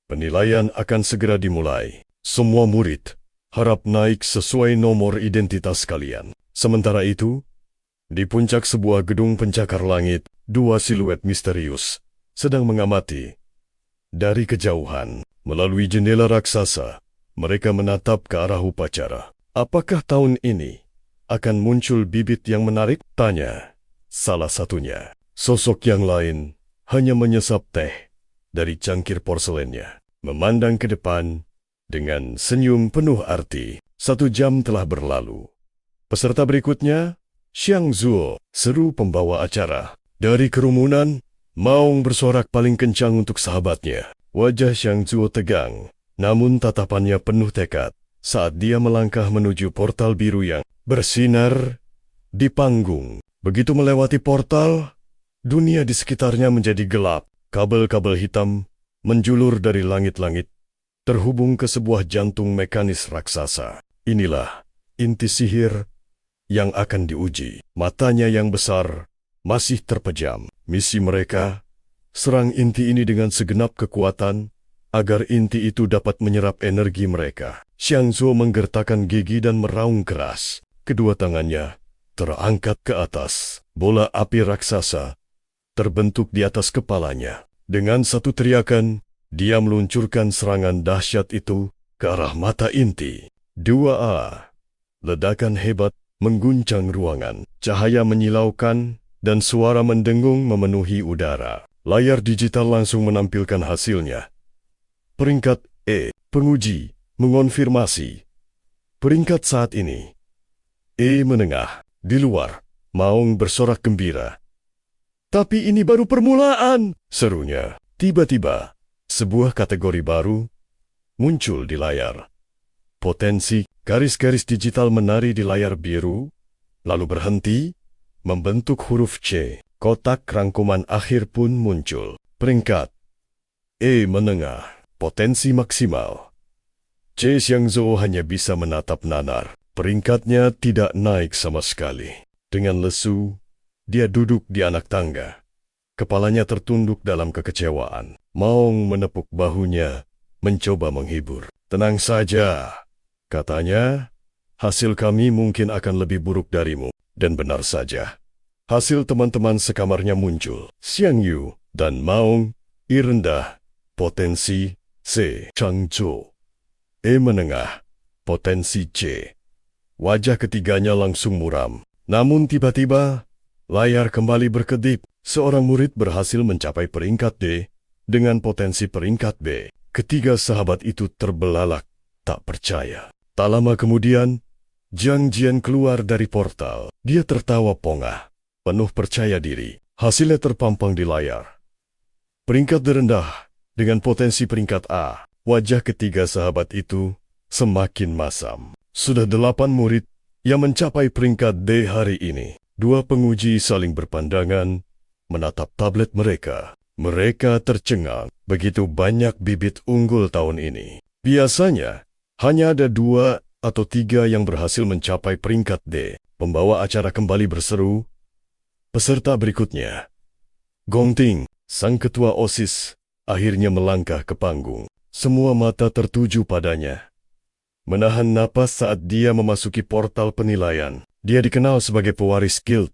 Speaker 1: penilaian akan segera dimulai. Semua murid harap naik sesuai nomor identitas kalian. Sementara itu, di puncak sebuah gedung pencakar langit, dua siluet misterius sedang mengamati. Dari kejauhan, melalui jendela raksasa, mereka menatap ke arah upacara. Apakah tahun ini akan muncul bibit yang menarik? Tanya salah satunya. Sosok yang lain hanya menyesap teh dari cangkir porselennya, memandang ke depan dengan senyum penuh arti. 1 jam telah berlalu. Peserta berikutnya, Xiang Zhou, seru pembawa acara. Dari kerumunan, Maong bersorak paling kencang untuk sahabatnya. Wajah Xiang Zhou tegang, namun tatapannya penuh tekad saat dia melangkah menuju portal biru yang bersinar di panggung. Begitu melewati portal, dunia di sekitarnya menjadi gelap. Kabel-kabel hitam menjulur dari langit-langit, terhubung ke sebuah jantung mekanis raksasa. Inilah inti sihir yang akan diuji. Matanya yang besar masih terpejam. Misi mereka, serang inti ini dengan segenap kekuatan, agar inti itu dapat menyerap energi mereka. Xiang Zhou menggertakkan gigi dan meraung keras. Kedua tangannya terangkat ke atas. Bola api raksasa terbentuk di atas kepalanya. Dengan satu teriakan, dia meluncurkan serangan dahsyat itu ke arah mata inti. 2A. Ledakan hebat mengguncang ruangan. Cahaya menyilaukan dan suara mendengung memenuhi udara. Layar digital langsung menampilkan hasilnya. Peringkat E. Penguji mengonfirmasi. Peringkat saat ini E menengah. Di luar, Maong bersorak gembira. Tapi ini baru permulaan, serunya. Tiba-tiba, sebuah kategori baru muncul di layar. Potensi garis-garis digital menari di layar biru, lalu berhenti, membentuk huruf C. Kotak rangkuman akhir pun muncul. Peringkat E menengah, potensi maksimal. Xiang Zhou hanya bisa menatap nanar. Peringkatnya tidak naik sama sekali. Dengan lesu, dia duduk di anak tangga. Kepalanya tertunduk dalam kekecewaan. Maong menepuk bahunya, mencoba menghibur. Tenang saja, katanya, hasil kami mungkin akan lebih buruk darimu. Dan benar saja. Hasil teman-teman sekamarnya muncul. Xiang Yu dan Maong, I rendah, potensi C. Chang Zhou, E menengah, potensi C. Wajah ketiganya langsung muram. Namun tiba-tiba, layar kembali berkedip. Seorang murid berhasil mencapai peringkat D dengan potensi peringkat B. Ketiga sahabat itu terbelalak, tak percaya. Tak lama kemudian, Jiang Jian keluar dari portal. Dia tertawa pongah, penuh percaya diri. Hasilnya terpampang di layar. Peringkat terendah dengan potensi peringkat A. Wajah ketiga sahabat itu semakin masam. Sudah 8 murid yang mencapai peringkat D hari ini. 2 penguji saling berpandangan, menatap tablet mereka. Mereka tercengang, begitu banyak bibit unggul tahun ini. Biasanya, hanya ada 2 atau 3 yang berhasil mencapai peringkat D. Pembawa acara kembali berseru, "Peserta berikutnya." Gong Ting, sang ketua OSIS, akhirnya melangkah ke panggung. Semua mata tertuju padanya. Menahan napas saat dia memasuki portal penilaian. Dia dikenal sebagai pewaris guild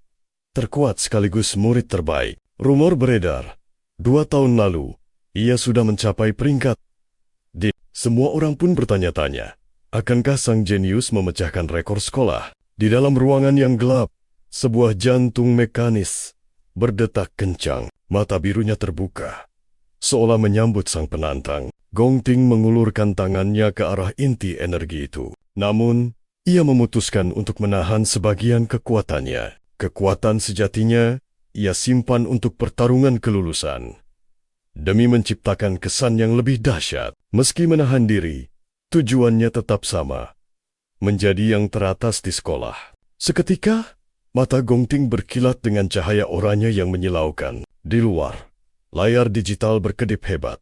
Speaker 1: terkuat sekaligus murid terbaik. Rumor beredar, 2 tahun lalu, ia sudah mencapai peringkat D. Semua orang pun bertanya-tanya, akankah sang jenius memecahkan rekor sekolah? Di dalam ruangan yang gelap, sebuah jantung mekanis berdetak kencang, mata birunya terbuka. Seolah menyambut sang penantang, Gong Ting mengulurkan tangannya ke arah inti energi itu. Namun, ia memutuskan untuk menahan sebagian kekuatannya. Kekuatan sejatinya, ia simpan untuk pertarungan kelulusan. Demi menciptakan kesan yang lebih dahsyat, meski menahan diri, tujuannya tetap sama, menjadi yang teratas di sekolah. Seketika, mata Gong Ting berkilat dengan cahaya oranye yang menyilaukan. Di luar, layar digital berkedip hebat,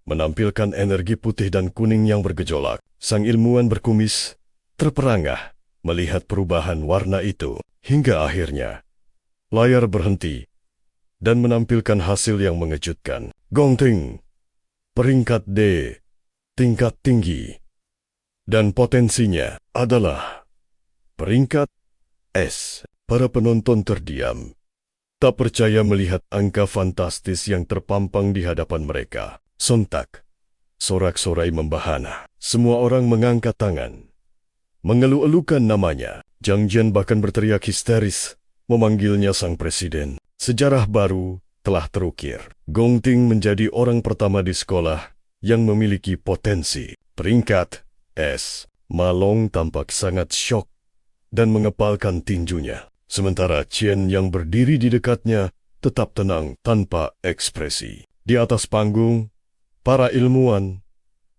Speaker 1: menampilkan energi putih dan kuning yang bergejolak. Sang ilmuwan berkumis terperangah melihat perubahan warna itu, hingga akhirnya layar berhenti dan menampilkan hasil yang mengejutkan. Gong Ting, peringkat D, tingkat tinggi, dan potensinya adalah peringkat S. Para penonton terdiam, tak percaya melihat angka fantastis yang terpampang di hadapan mereka. Sontak, sorak-sorai membahana. Semua orang mengangkat tangan, mengeluh-elukan namanya. Zhang Jian bahkan berteriak histeris, memanggilnya sang presiden. Sejarah baru telah terukir. Gong Ting menjadi orang pertama di sekolah yang memiliki potensi peringkat S. Ma Long tampak sangat syok dan mengepalkan tinjunya. Sementara Qian yang berdiri di dekatnya tetap tenang tanpa ekspresi. Di atas panggung, para ilmuwan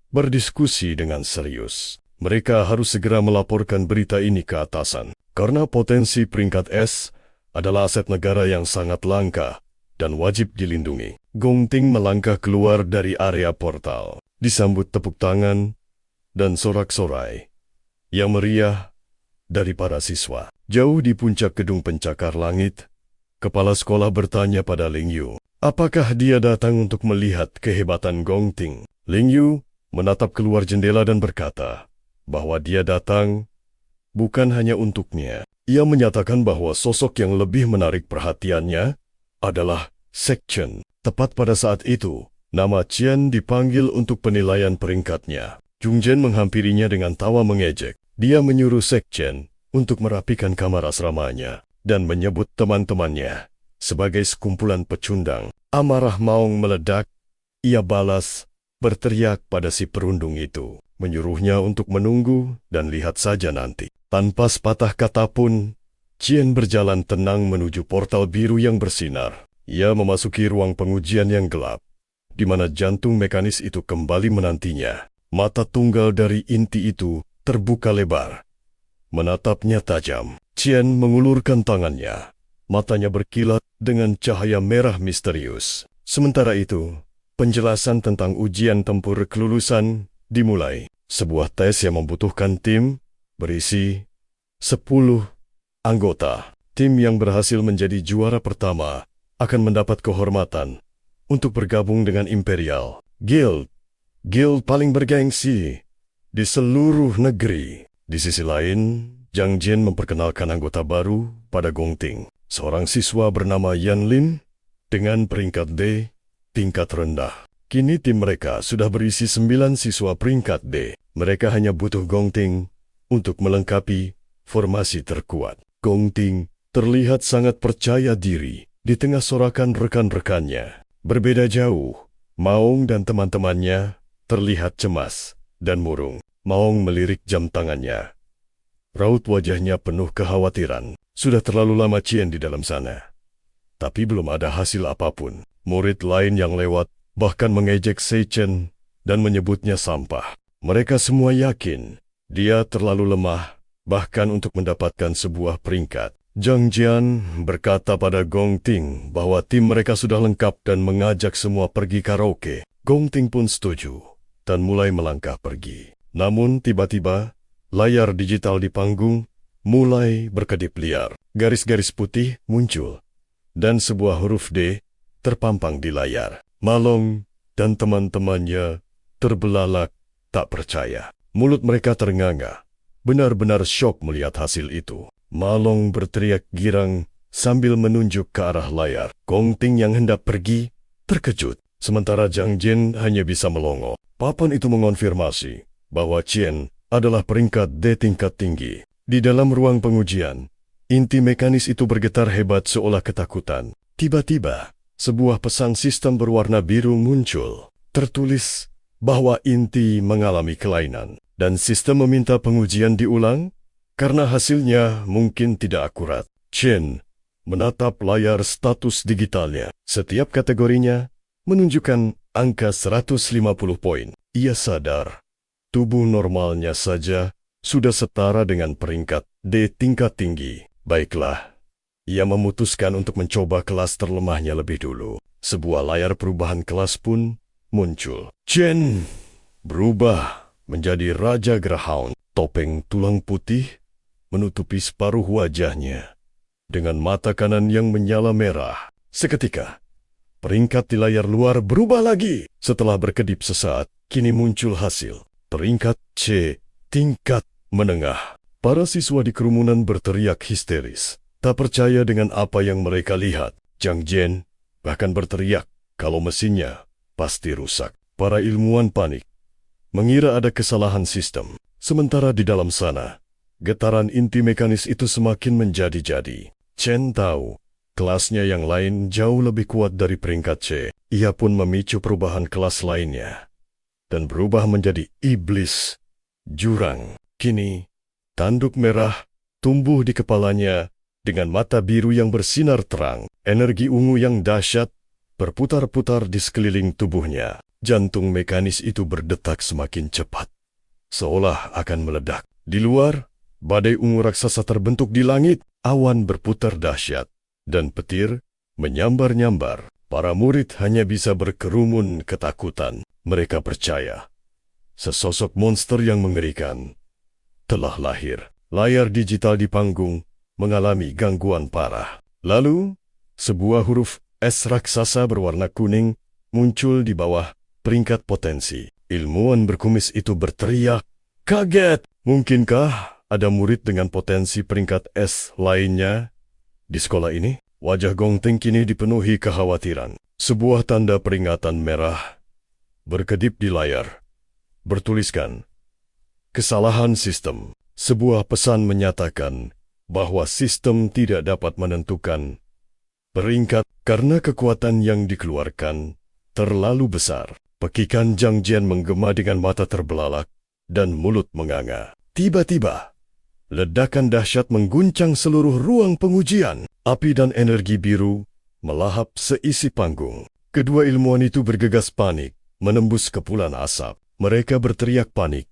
Speaker 1: berdiskusi dengan serius. Mereka harus segera melaporkan berita ini ke atasan, karena potensi peringkat S adalah aset negara yang sangat langka dan wajib dilindungi. Gong Ting melangkah keluar dari area portal, disambut tepuk tangan dan sorak-sorai yang meriah dari para siswa. Jauh di puncak gedung pencakar langit, kepala sekolah bertanya pada Ling Yu, apakah dia datang untuk melihat kehebatan Gong Ting? Ling Yu menatap keluar jendela dan berkata bahwa dia datang bukan hanya untuknya. Ia menyatakan bahwa sosok yang lebih menarik perhatiannya adalah Sek Chen. Tepat pada saat itu, nama Qian dipanggil untuk penilaian peringkatnya. Jung Zhen menghampirinya dengan tawa mengejek. Dia menyuruh Sek Chen untuk merapikan kamar asramanya dan menyebut teman-temannya sebagai sekumpulan pecundang. Amarah Maung meledak. Ia balas, berteriak pada si perundung itu, menyuruhnya untuk menunggu dan lihat saja nanti. Tanpa sepatah kata pun, Qian berjalan tenang menuju portal biru yang bersinar. Ia memasuki ruang pengujian yang gelap, di mana jantung mekanis itu kembali menantinya. Mata tunggal dari inti itu terbuka lebar, menatapnya tajam. Qian mengulurkan tangannya. Matanya berkilat dengan cahaya merah misterius. Sementara itu, penjelasan tentang ujian tempur kelulusan dimulai. Sebuah tes yang membutuhkan tim berisi 10 anggota. Tim yang berhasil menjadi juara pertama akan mendapat kehormatan untuk bergabung dengan Imperial Guild paling bergengsi di seluruh negeri. Di sisi lain, Zhang Jian memperkenalkan anggota baru pada Gong Ting, seorang siswa bernama Yan Lin dengan peringkat D, tingkat rendah. Kini tim mereka sudah berisi 9 siswa peringkat D. Mereka hanya butuh Gong Ting untuk melengkapi formasi terkuat. Gong Ting terlihat sangat percaya diri di tengah sorakan rekan-rekannya. Berbeda jauh, Maung dan teman-temannya terlihat cemas dan murung. Maung melirik jam tangannya. Raut wajahnya penuh kekhawatiran. Sudah terlalu lama Qian di dalam sana, tapi belum ada hasil apapun. Murid lain yang lewat bahkan mengejek Sei Chen dan menyebutnya sampah. Mereka semua yakin dia terlalu lemah bahkan untuk mendapatkan sebuah peringkat. Zhang Jian berkata pada Gong Ting bahwa tim mereka sudah lengkap dan mengajak semua pergi karaoke. Gong Ting pun setuju dan mulai melangkah pergi. Namun tiba-tiba, layar digital di panggung mulai berkedip liar. Garis-garis putih muncul dan sebuah huruf D terpampang di layar. Malong dan teman-temannya terbelalak tak percaya. Mulut mereka ternganga, benar-benar syok melihat hasil itu. Malong berteriak girang sambil menunjuk ke arah layar. Gong Ting yang hendak pergi terkejut, sementara Zhang Jian hanya bisa melongo. Papan itu mengonfirmasi bahwa Chen adalah peringkat D tingkat tinggi. Di dalam ruang pengujian, inti mekanis itu bergetar hebat seolah ketakutan. Tiba-tiba, sebuah pesan sistem berwarna biru muncul. Tertulis bahwa inti mengalami kelainan dan sistem meminta pengujian diulang karena hasilnya mungkin tidak akurat. Chen menatap layar status digitalnya. Setiap kategorinya menunjukkan angka 150 poin. Ia sadar, tubuh normalnya saja sudah setara dengan peringkat D tingkat tinggi. Baiklah, ia memutuskan untuk mencoba kelas terlemahnya lebih dulu. Sebuah layar perubahan kelas pun muncul. Chen berubah menjadi Raja Greyhound. Topeng tulang putih menutupi separuh wajahnya dengan mata kanan yang menyala merah. Seketika, peringkat di layar luar berubah lagi. Setelah berkedip sesaat, kini muncul hasil. Peringkat C, tingkat menengah. Para siswa di kerumunan berteriak histeris, tak percaya dengan apa yang mereka lihat. Zhang Jian bahkan berteriak kalau mesinnya pasti rusak. Para ilmuwan panik, mengira ada kesalahan sistem. Sementara di dalam sana, getaran inti mekanis itu semakin menjadi-jadi. Chen tahu, kelasnya yang lain jauh lebih kuat dari peringkat C. Ia pun memicu perubahan kelas lainnya dan berubah menjadi iblis jurang. Kini, tanduk merah tumbuh di kepalanya dengan mata biru yang bersinar terang. Energi ungu yang dahsyat berputar-putar di sekeliling tubuhnya. Jantung mekanis itu berdetak semakin cepat, seolah akan meledak. Di luar, badai ungu raksasa terbentuk di langit, awan berputar dahsyat, dan petir menyambar-nyambar. Para murid hanya bisa berkerumun ketakutan. Mereka percaya sesosok monster yang mengerikan telah lahir. Layar digital di panggung mengalami gangguan parah. Lalu, sebuah huruf S raksasa berwarna kuning muncul di bawah peringkat potensi. Ilmuwan berkumis itu berteriak, "Kaget! Mungkinkah ada murid dengan potensi peringkat S lainnya di sekolah ini?" Wajah Gong Ting kini dipenuhi kekhawatiran. Sebuah tanda peringatan merah berkedip di layar. Bertuliskan, "Kesalahan sistem." Sebuah pesan menyatakan bahwa sistem tidak dapat menentukan peringkat karena kekuatan yang dikeluarkan terlalu besar. Pekikan Zhang Jian menggema dengan mata terbelalak dan mulut menganga. Tiba-tiba, ledakan dahsyat mengguncang seluruh ruang pengujian. Api dan energi biru melahap seisi panggung. Kedua ilmuwan itu bergegas panik, menembus kepulan asap. Mereka berteriak panik.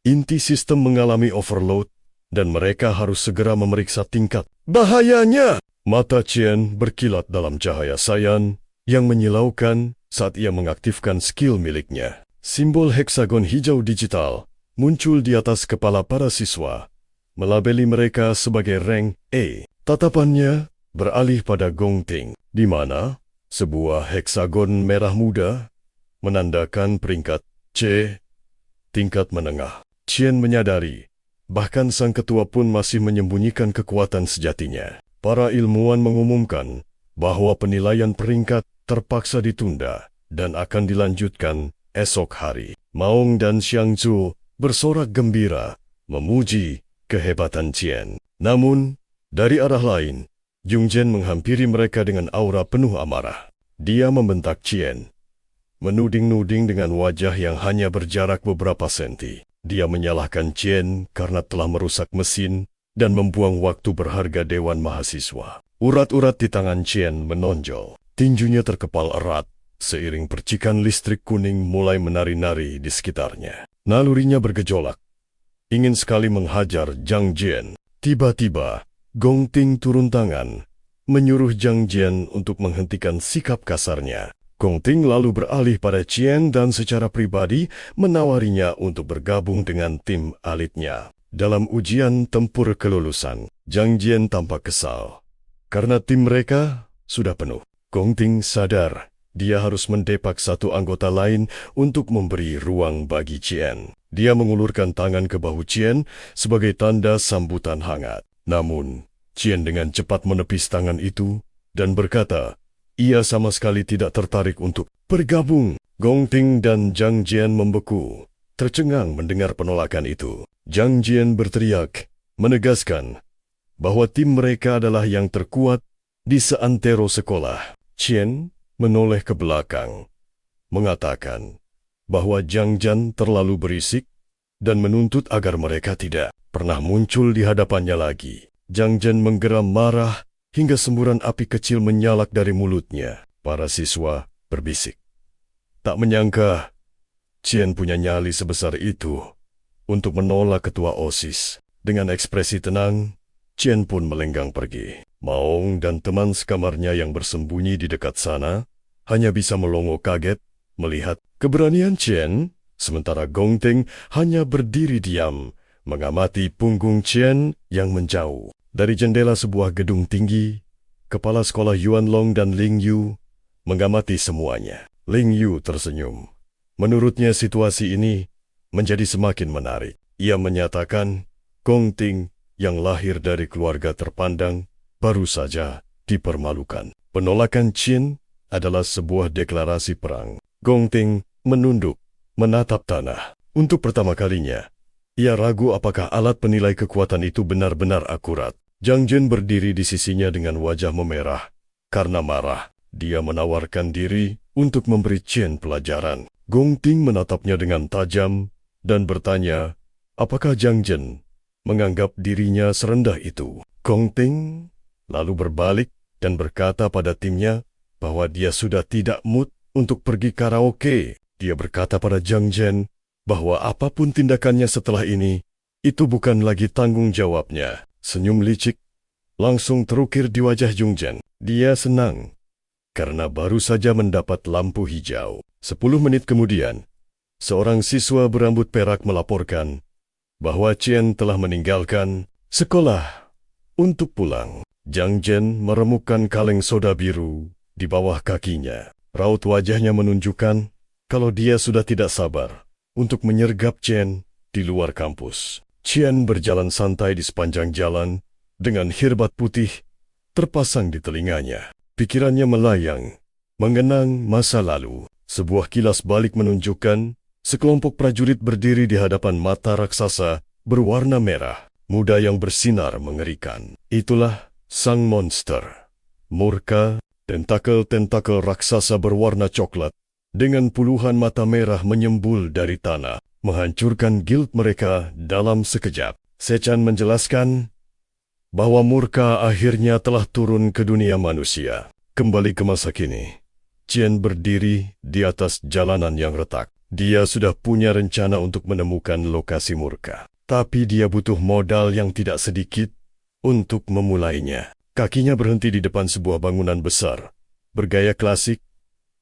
Speaker 1: Inti sistem mengalami overload, dan mereka harus segera memeriksa tingkat. Bahayanya! Mata Chen berkilat dalam cahaya sayan yang menyilaukan saat ia mengaktifkan skill miliknya. Simbol heksagon hijau digital muncul di atas kepala para siswa, melabeli mereka sebagai rank A. Tatapannya beralih pada Gong Ting, di mana sebuah heksagon merah muda menandakan peringkat C, tingkat menengah. Chen menyadari, bahkan sang ketua pun masih menyembunyikan kekuatan sejatinya. Para ilmuwan mengumumkan bahwa penilaian peringkat terpaksa ditunda dan akan dilanjutkan esok hari. Maong dan Xiang Zhu bersorak gembira, memuji kehebatan Chen. Namun, dari arah lain, Jung Zhen menghampiri mereka dengan aura penuh amarah. Dia membentak Chen, menuding-nuding dengan wajah yang hanya berjarak beberapa senti. Dia menyalahkan Chen karena telah merusak mesin dan membuang waktu berharga Dewan Mahasiswa. Urat-urat di tangan Chen menonjol. Tinjunya terkepal erat, seiring percikan listrik kuning mulai menari-nari di sekitarnya. Nalurinya bergejolak, ingin sekali menghajar Zhang Jian. Tiba-tiba, Gong Ting turun tangan, menyuruh Zhang Jian untuk menghentikan sikap kasarnya. Gong Ting lalu beralih pada Qian dan secara pribadi menawarinya untuk bergabung dengan tim elitnya. Dalam ujian tempur kelulusan, Zhang Jian tampak kesal karena tim mereka sudah penuh. Gong Ting sadar dia harus mendepak satu anggota lain untuk memberi ruang bagi Qian. Dia mengulurkan tangan ke bahu Qian sebagai tanda sambutan hangat. Namun, Qian dengan cepat menepis tangan itu dan berkata, ia sama sekali tidak tertarik untuk bergabung. Gong Ting dan Zhang Jian membeku, tercengang mendengar penolakan itu. Zhang Jian berteriak, menegaskan bahwa tim mereka adalah yang terkuat di seantero sekolah. Qian menoleh ke belakang, mengatakan bahwa Zhang Jian terlalu berisik dan menuntut agar mereka tidak pernah muncul di hadapannya lagi. Zhang Jian menggeram marah hingga semburan api kecil menyalak dari mulutnya. Para siswa berbisik. Tak menyangka Qian punya nyali sebesar itu untuk menolak ketua OSIS. Dengan ekspresi tenang, Qian pun melenggang pergi. Maong dan teman sekamarnya yang bersembunyi di dekat sana hanya bisa melongo kaget melihat keberanian Qian, sementara Gong Ting hanya berdiri diam, mengamati punggung Qian yang menjauh. Dari jendela sebuah gedung tinggi, kepala sekolah Yuan Long dan Ling Yu mengamati semuanya. Ling Yu tersenyum. Menurutnya situasi ini menjadi semakin menarik. Ia menyatakan, Gong Ting yang lahir dari keluarga terpandang baru saja dipermalukan. Penolakan Qian adalah sebuah deklarasi perang. Gong Ting menunduk, menatap tanah. Untuk pertama kalinya, ia ragu apakah alat penilai kekuatan itu benar-benar akurat. Zhang Jian berdiri di sisinya dengan wajah memerah. Karena marah, dia menawarkan diri untuk memberi Qian pelajaran. Gong Ting menatapnya dengan tajam dan bertanya, apakah Zhang Jian menganggap dirinya serendah itu? Gong Ting lalu berbalik dan berkata pada timnya bahwa dia sudah tidak mood untuk pergi karaoke. Dia berkata pada Zhang Jian bahwa apapun tindakannya setelah ini, itu bukan lagi tanggung jawabnya. Senyum licik langsung terukir di wajah Zhang Jian. Dia senang karena baru saja mendapat lampu hijau. 10 menit kemudian, seorang siswa berambut perak melaporkan bahwa Qian telah meninggalkan sekolah untuk pulang. Zhang Jian meremukkan kaleng soda biru di bawah kakinya. Raut wajahnya menunjukkan kalau dia sudah tidak sabar untuk menyergap Qian di luar kampus. Qian berjalan santai di sepanjang jalan dengan hirbat putih terpasang di telinganya. Pikirannya melayang, mengenang masa lalu. Sebuah kilas balik menunjukkan sekelompok prajurit berdiri di hadapan mata raksasa berwarna merah, muda yang bersinar mengerikan. Itulah sang monster. Murka, tentakel-tentakel raksasa berwarna coklat dengan puluhan mata merah menyembul dari tanah, menghancurkan guild mereka dalam sekejap. Sechan menjelaskan bahwa Murka akhirnya telah turun ke dunia manusia. Kembali ke masa kini, Qian berdiri di atas jalanan yang retak. Dia sudah punya rencana untuk menemukan lokasi Murka. Tapi dia butuh modal yang tidak sedikit untuk memulainya. Kakinya berhenti di depan sebuah bangunan besar, bergaya klasik,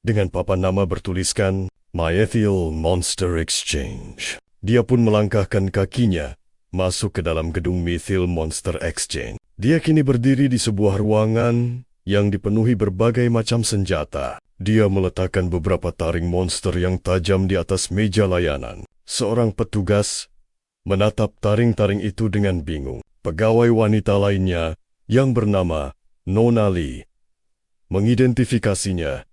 Speaker 1: dengan papan nama bertuliskan Myethyl Monster Exchange. Dia pun melangkahkan kakinya masuk ke dalam gedung Myethyl Monster Exchange. Dia kini berdiri di sebuah ruangan yang dipenuhi berbagai macam senjata. Dia meletakkan beberapa taring monster yang tajam di atas meja layanan. Seorang petugas menatap taring-taring itu dengan bingung. Pegawai wanita lainnya yang bernama Nona Li mengidentifikasinya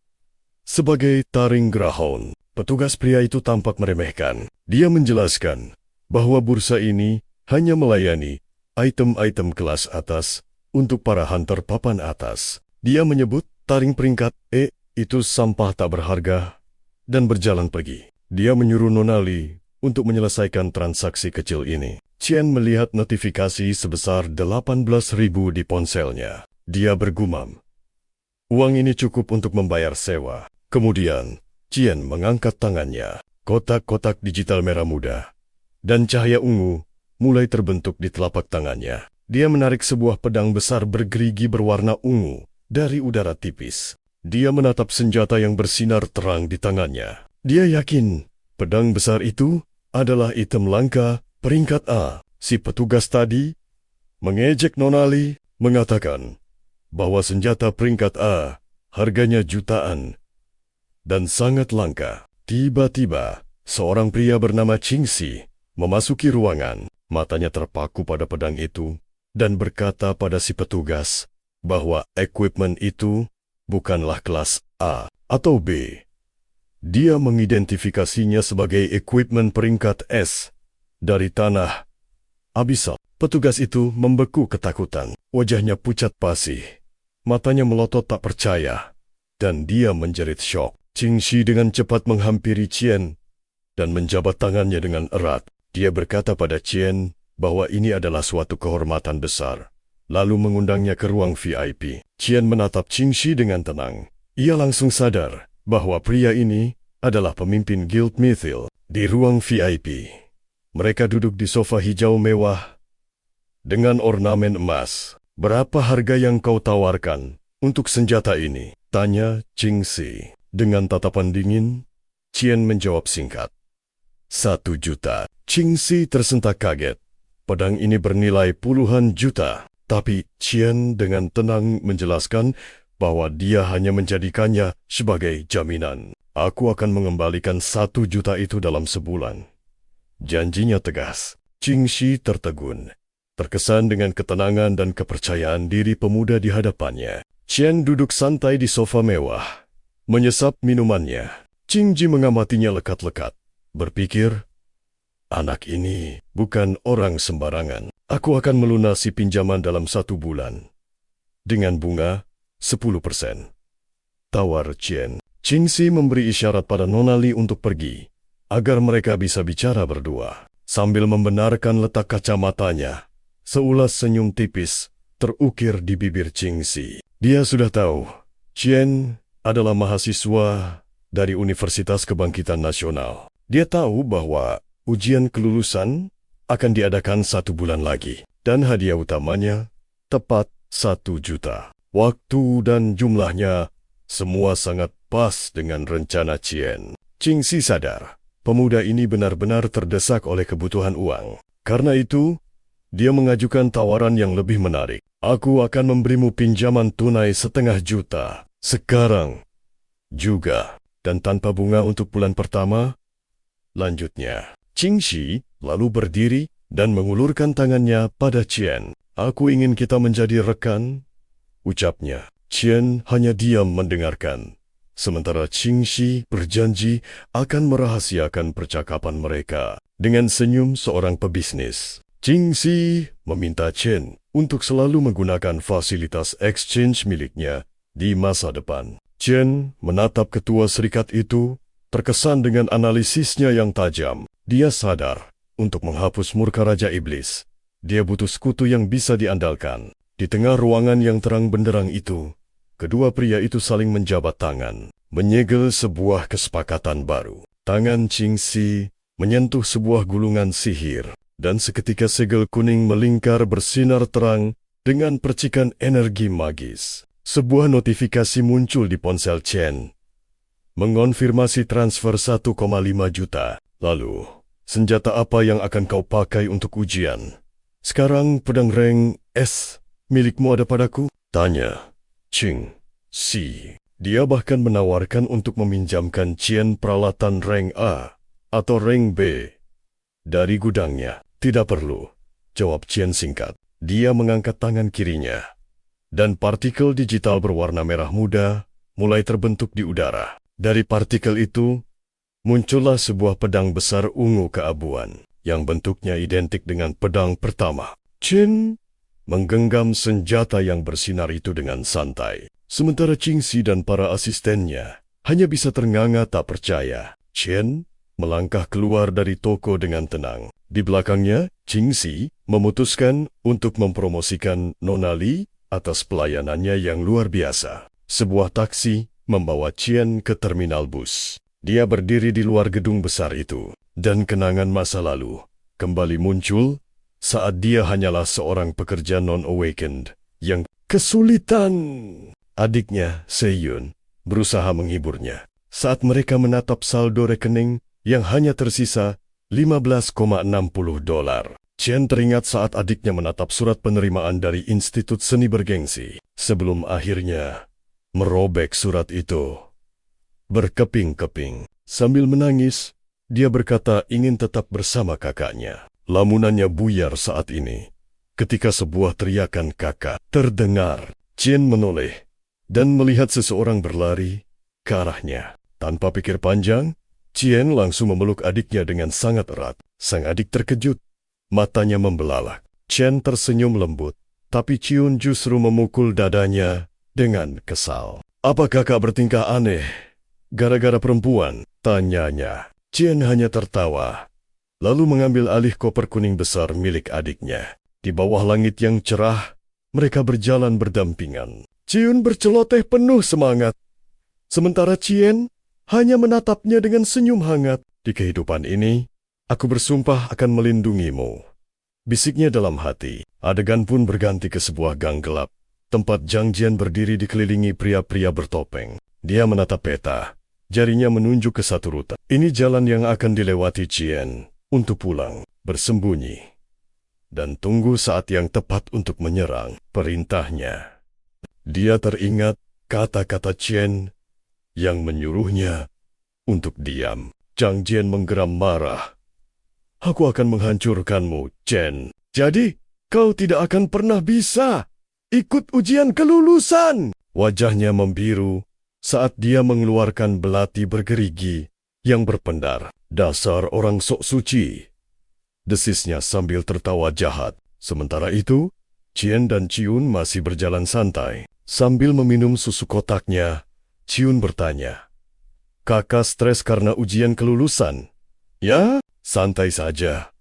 Speaker 1: sebagai taring Grahon. Petugas pria itu tampak meremehkan. Dia menjelaskan bahwa bursa ini hanya melayani item-item kelas atas untuk para hunter papan atas. Dia menyebut taring peringkat E itu sampah tak berharga dan berjalan pergi. Dia menyuruh Nona Li untuk menyelesaikan transaksi kecil ini. Qian melihat notifikasi sebesar 18.000 di ponselnya. Dia bergumam, uang ini cukup untuk membayar sewa. Kemudian, Qian mengangkat tangannya. Kotak-kotak digital merah muda dan cahaya ungu mulai terbentuk di telapak tangannya. Dia menarik sebuah pedang besar bergerigi berwarna ungu dari udara tipis. Dia menatap senjata yang bersinar terang di tangannya. Dia yakin pedang besar itu adalah item langka peringkat A. Si petugas tadi mengejek Nonali, mengatakan bahwa senjata peringkat A harganya jutaan dan sangat langka. Tiba-tiba, seorang pria bernama Chingsi memasuki ruangan. Matanya terpaku pada pedang itu dan berkata pada si petugas bahwa equipment itu bukanlah kelas A atau B. Dia mengidentifikasinya sebagai equipment peringkat S dari tanah Abyssal. Petugas itu membeku ketakutan. Wajahnya pucat pasih. Matanya melotot tak percaya. Dan dia menjerit syok. Chingsi dengan cepat menghampiri Qian dan menjabat tangannya dengan erat. Dia berkata pada Qian bahwa ini adalah suatu kehormatan besar, lalu mengundangnya ke ruang VIP. Qian menatap Chingsi dengan tenang. Ia langsung sadar bahwa pria ini adalah pemimpin Guild Mythil. Di ruang VIP, mereka duduk di sofa hijau mewah dengan ornamen emas. Berapa harga yang kau tawarkan untuk senjata ini? Tanya Chingsi. Dengan tatapan dingin, Qian menjawab singkat. 1 juta. Chingsi tersentak kaget. Pedang ini bernilai puluhan juta. Tapi Qian dengan tenang menjelaskan bahwa dia hanya menjadikannya sebagai jaminan. Aku akan mengembalikan 1 juta itu dalam sebulan. Janjinya tegas. Chingsi tertegun, terkesan dengan ketenangan dan kepercayaan diri pemuda di hadapannya. Qian duduk santai di sofa mewah, menyesap minumannya. Chingji mengamatinya lekat-lekat, berpikir, anak ini bukan orang sembarangan. Aku akan melunasi pinjaman dalam 1 bulan. Dengan bunga 10%. Tawar Qian. Chingsi memberi isyarat pada Nonali untuk pergi, agar mereka bisa bicara berdua. Sambil membenarkan letak kacamatanya, seulas senyum tipis terukir di bibir Chingsi. Dia sudah tahu, Qian adalah mahasiswa dari Universitas Kebangkitan Nasional. Dia tahu bahwa ujian kelulusan akan diadakan 1 bulan lagi, dan hadiah utamanya tepat 1 juta. Waktu dan jumlahnya semua sangat pas dengan rencana Qian. Chingsi sadar, pemuda ini benar-benar terdesak oleh kebutuhan uang. Karena itu, dia mengajukan tawaran yang lebih menarik. Aku akan memberimu pinjaman tunai 0,5 juta. Sekarang juga, dan tanpa bunga untuk bulan pertama. Lanjutnya, Chingsi lalu berdiri dan mengulurkan tangannya pada Qian. Aku ingin kita menjadi rekan, ucapnya. Qian hanya diam mendengarkan, sementara Chingsi berjanji akan merahasiakan percakapan mereka. Dengan senyum seorang pebisnis, Chingsi meminta Qian untuk selalu menggunakan fasilitas exchange miliknya di masa depan. Qian menatap ketua serikat itu, terkesan dengan analisisnya yang tajam. Dia sadar, untuk menghapus murka Raja Iblis, dia butuh sekutu yang bisa diandalkan. Di tengah ruangan yang terang benderang itu, kedua pria itu saling menjabat tangan, menyegel sebuah kesepakatan baru. Tangan Chingsi menyentuh sebuah gulungan sihir, dan seketika segel kuning melingkar bersinar terang dengan percikan energi magis. Sebuah notifikasi muncul di ponsel Qian, mengonfirmasi transfer 1,5 juta. Lalu, senjata apa yang akan kau pakai untuk ujian? Sekarang pedang rank S milikmu ada padaku? Tanya Chingsi. Dia bahkan menawarkan untuk meminjamkan Qian peralatan rank A atau rank B dari gudangnya. Tidak perlu, jawab Qian singkat. Dia mengangkat tangan kirinya, dan partikel digital berwarna merah muda mulai terbentuk di udara. Dari partikel itu, muncullah sebuah pedang besar ungu keabuan, yang bentuknya identik dengan pedang pertama. Qian menggenggam senjata yang bersinar itu dengan santai, sementara Chingsi dan para asistennya hanya bisa ternganga tak percaya. Qian melangkah keluar dari toko dengan tenang. Di belakangnya, Chingsi memutuskan untuk mempromosikan Nonali atas pelayanannya yang luar biasa. Sebuah taksi membawa Qian ke terminal bus. Dia berdiri di luar gedung besar itu, dan kenangan masa lalu kembali muncul saat dia hanyalah seorang pekerja non-awakened yang kesulitan. Adiknya, Seyun, berusaha menghiburnya. Saat mereka menatap saldo rekening yang hanya tersisa $15,60. Chen teringat saat adiknya menatap surat penerimaan dari Institut Seni Bergengsi, sebelum akhirnya merobek surat itu. Berkeping-keping, sambil menangis, dia berkata ingin tetap bersama kakaknya. Lamunannya buyar saat ini, ketika sebuah teriakan kakak terdengar. Chen menoleh dan melihat seseorang berlari ke arahnya. Tanpa pikir panjang, Chen langsung memeluk adiknya dengan sangat erat. Sang adik terkejut. Matanya membelalak. Chen tersenyum lembut, tapi Ciun justru memukul dadanya dengan kesal. "Apa kakak bertingkah aneh? Gara-gara perempuan?" tanyanya. Chen hanya tertawa, lalu mengambil alih koper kuning besar milik adiknya. Di bawah langit yang cerah, mereka berjalan berdampingan. Ciun berceloteh penuh semangat, sementara Chen hanya menatapnya dengan senyum hangat. "Di kehidupan ini, aku bersumpah akan melindungimu," bisiknya dalam hati. Adegan pun berganti ke sebuah gang gelap, tempat Zhang Jian berdiri dikelilingi pria-pria bertopeng. Dia menatap peta, jarinya menunjuk ke satu rute. Ini jalan yang akan dilewati Chen untuk pulang, bersembunyi, dan tunggu saat yang tepat untuk menyerang, perintahnya. Dia teringat kata-kata Chen yang menyuruhnya untuk diam. Zhang Jian menggeram marah. "Aku akan menghancurkanmu, Chen. Jadi, kau tidak akan pernah bisa ikut ujian kelulusan." Wajahnya membiru saat dia mengeluarkan belati bergerigi yang berpendar. "Dasar orang sok suci," desisnya sambil tertawa jahat. Sementara itu, Chen dan Ciun masih berjalan santai. Sambil meminum susu kotaknya, Ciun bertanya, "Kakak stres karena ujian kelulusan?" "Ya, santai saja,"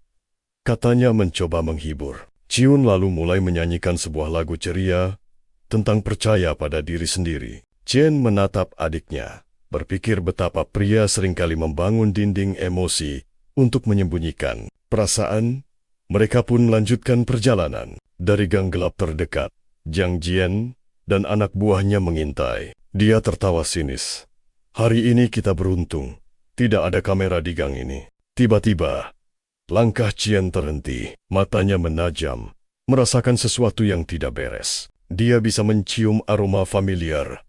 Speaker 1: katanya mencoba menghibur. Ciun lalu mulai menyanyikan sebuah lagu ceria tentang percaya pada diri sendiri. Chen menatap adiknya, berpikir betapa pria seringkali membangun dinding emosi untuk menyembunyikan perasaan. Mereka pun melanjutkan perjalanan. Dari gang gelap terdekat, Zhang Jian dan anak buahnya mengintai. Dia tertawa sinis. "Hari ini kita beruntung. Tidak ada kamera di gang ini." Tiba-tiba, langkah Chen terhenti. Matanya menajam, merasakan sesuatu yang tidak beres. Dia bisa mencium aroma familiar.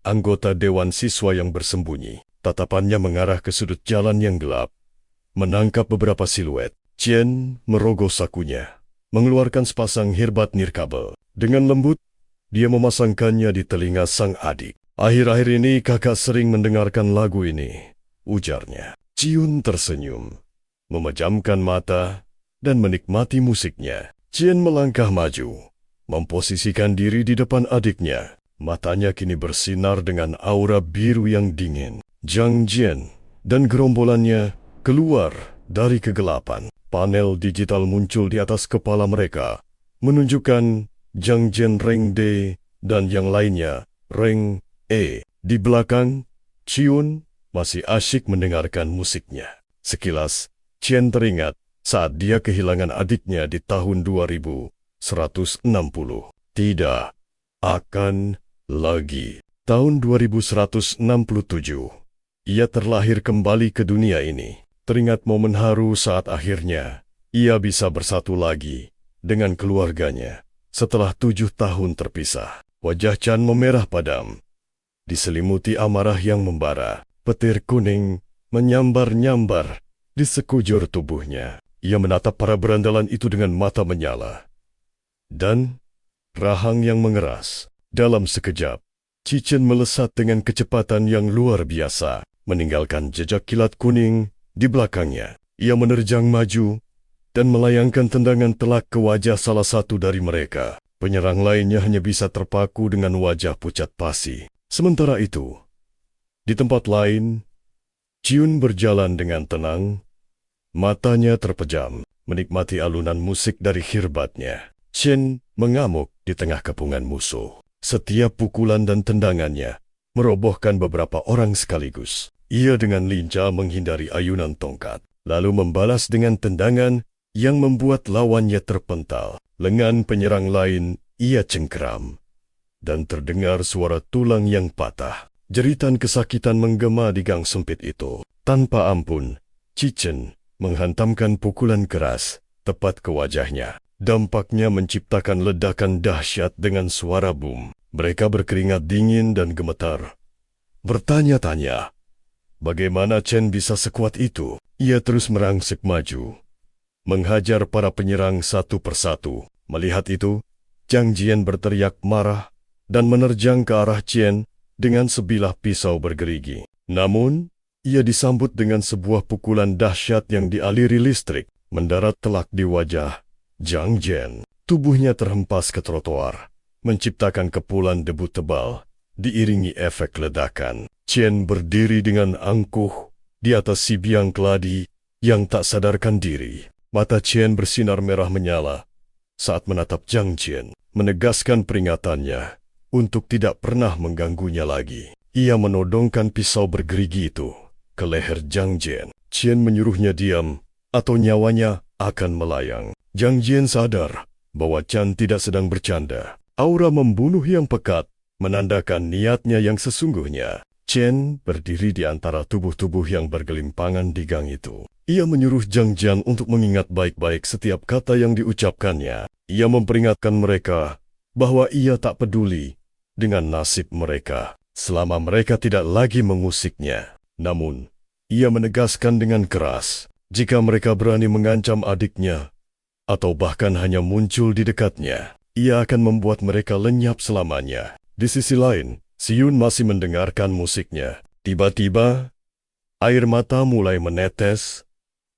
Speaker 1: Anggota dewan siswa yang bersembunyi. Tatapannya mengarah ke sudut jalan yang gelap, menangkap beberapa siluet. Chen merogoh sakunya, mengeluarkan sepasang hirbat nirkabel. Dengan lembut, dia memasangkannya di telinga sang adik. "Akhir-akhir ini kakak sering mendengarkan lagu ini," ujarnya. Ciun tersenyum, memejamkan mata, dan menikmati musiknya. Chen melangkah maju, memposisikan diri di depan adiknya. Matanya kini bersinar dengan aura biru yang dingin. Zhang Jian dan gerombolannya keluar dari kegelapan. Panel digital muncul di atas kepala mereka, menunjukkan Zhang Jian rank D dan yang lainnya rank E. Di belakang, Ciun masih asyik mendengarkan musiknya. Sekilas, Chen teringat saat dia kehilangan adiknya di tahun 2160. Tidak akan lagi. Tahun 2167, ia terlahir kembali ke dunia ini. Teringat momen haru saat akhirnya ia bisa bersatu lagi dengan keluarganya setelah 7 tahun terpisah. Wajah Chan memerah padam, diselimuti amarah yang membara. Petir kuning menyambar-nyambar di sekujur tubuhnya. Ia menatap para berandalan itu dengan mata menyala dan rahang yang mengeras. Dalam sekejap, Cichen melesat dengan kecepatan yang luar biasa, meninggalkan jejak kilat kuning di belakangnya. Ia menerjang maju dan melayangkan tendangan telak ke wajah salah satu dari mereka. Penyerang lainnya hanya bisa terpaku dengan wajah pucat pasi. Sementara itu, di tempat lain, Ciun berjalan dengan tenang, matanya terpejam, menikmati alunan musik dari khirbatnya. Chen mengamuk di tengah kepungan musuh. Setiap pukulan dan tendangannya merobohkan beberapa orang sekaligus. Ia dengan lincah menghindari ayunan tongkat, lalu membalas dengan tendangan yang membuat lawannya terpental. Lengan penyerang lain ia cengkeram, dan terdengar suara tulang yang patah. Jeritan kesakitan menggema di gang sempit itu. Tanpa ampun, Ci Chen menghantamkan pukulan keras tepat ke wajahnya. Dampaknya menciptakan ledakan dahsyat dengan suara boom. Mereka berkeringat dingin dan gemetar, bertanya-tanya, bagaimana Chen bisa sekuat itu? Ia terus merangsek maju, menghajar para penyerang satu persatu. Melihat itu, Zhang Jian berteriak marah dan menerjang ke arah Chen dengan sebilah pisau bergerigi. Namun, ia disambut dengan sebuah pukulan dahsyat yang dialiri listrik, mendarat telak di wajah Zhang Jian. Tubuhnya terhempas ke trotoar, menciptakan kepulan debu tebal, diiringi efek ledakan. Chen berdiri dengan angkuh di atas si biang keladi yang tak sadarkan diri. Mata Chen bersinar merah menyala saat menatap Zhang Jian, menegaskan peringatannya untuk tidak pernah mengganggunya lagi. Ia menodongkan pisau bergerigi itu ke leher Zhang Jian. Chen menyuruhnya diam atau nyawanya akan melayang. Zhang Jian sadar bahwa Chen tidak sedang bercanda. Aura membunuh yang pekat menandakan niatnya yang sesungguhnya. Chen berdiri di antara tubuh-tubuh yang bergelimpangan di gang itu. Ia menyuruh Zhang Jian untuk mengingat baik-baik setiap kata yang diucapkannya. Ia memperingatkan mereka bahwa ia tak peduli dengan nasib mereka selama mereka tidak lagi mengusiknya. Namun, ia menegaskan dengan keras, jika mereka berani mengancam adiknya, atau bahkan hanya muncul di dekatnya, ia akan membuat mereka lenyap selamanya. Di sisi lain, Si Yun masih mendengarkan musiknya. Tiba-tiba, air mata mulai menetes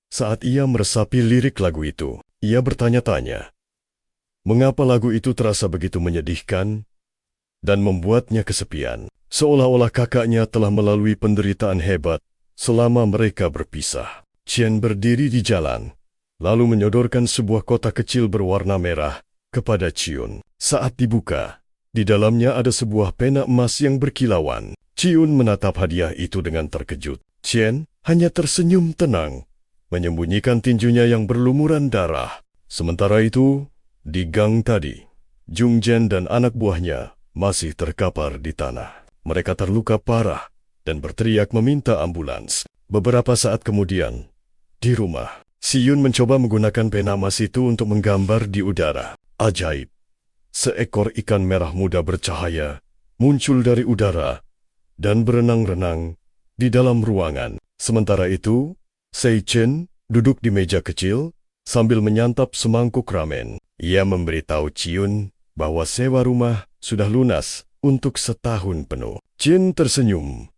Speaker 1: saat ia meresapi lirik lagu itu. Ia bertanya-tanya, mengapa lagu itu terasa begitu menyedihkan dan membuatnya kesepian, seolah-olah kakaknya telah melalui penderitaan hebat selama mereka berpisah. Chen berdiri di jalan, lalu menyodorkan sebuah kotak kecil berwarna merah kepada Ciun. Saat dibuka, di dalamnya ada sebuah pena emas yang berkilauan. Ciun menatap hadiah itu dengan terkejut. Chen hanya tersenyum tenang, menyembunyikan tinjunya yang berlumuran darah. Sementara itu, di gang tadi, Jung Zhen dan anak buahnya masih terkapar di tanah. Mereka terluka parah dan berteriak meminta ambulans. Beberapa saat kemudian, di rumah, Si Yun mencoba menggunakan pena emas itu untuk menggambar di udara. Ajaib! Seekor ikan merah muda bercahaya muncul dari udara dan berenang-renang di dalam ruangan. Sementara itu, Sei Chen duduk di meja kecil sambil menyantap semangkuk ramen. Ia memberitahu Ciun bahwa sewa rumah sudah lunas untuk setahun penuh. Chen tersenyum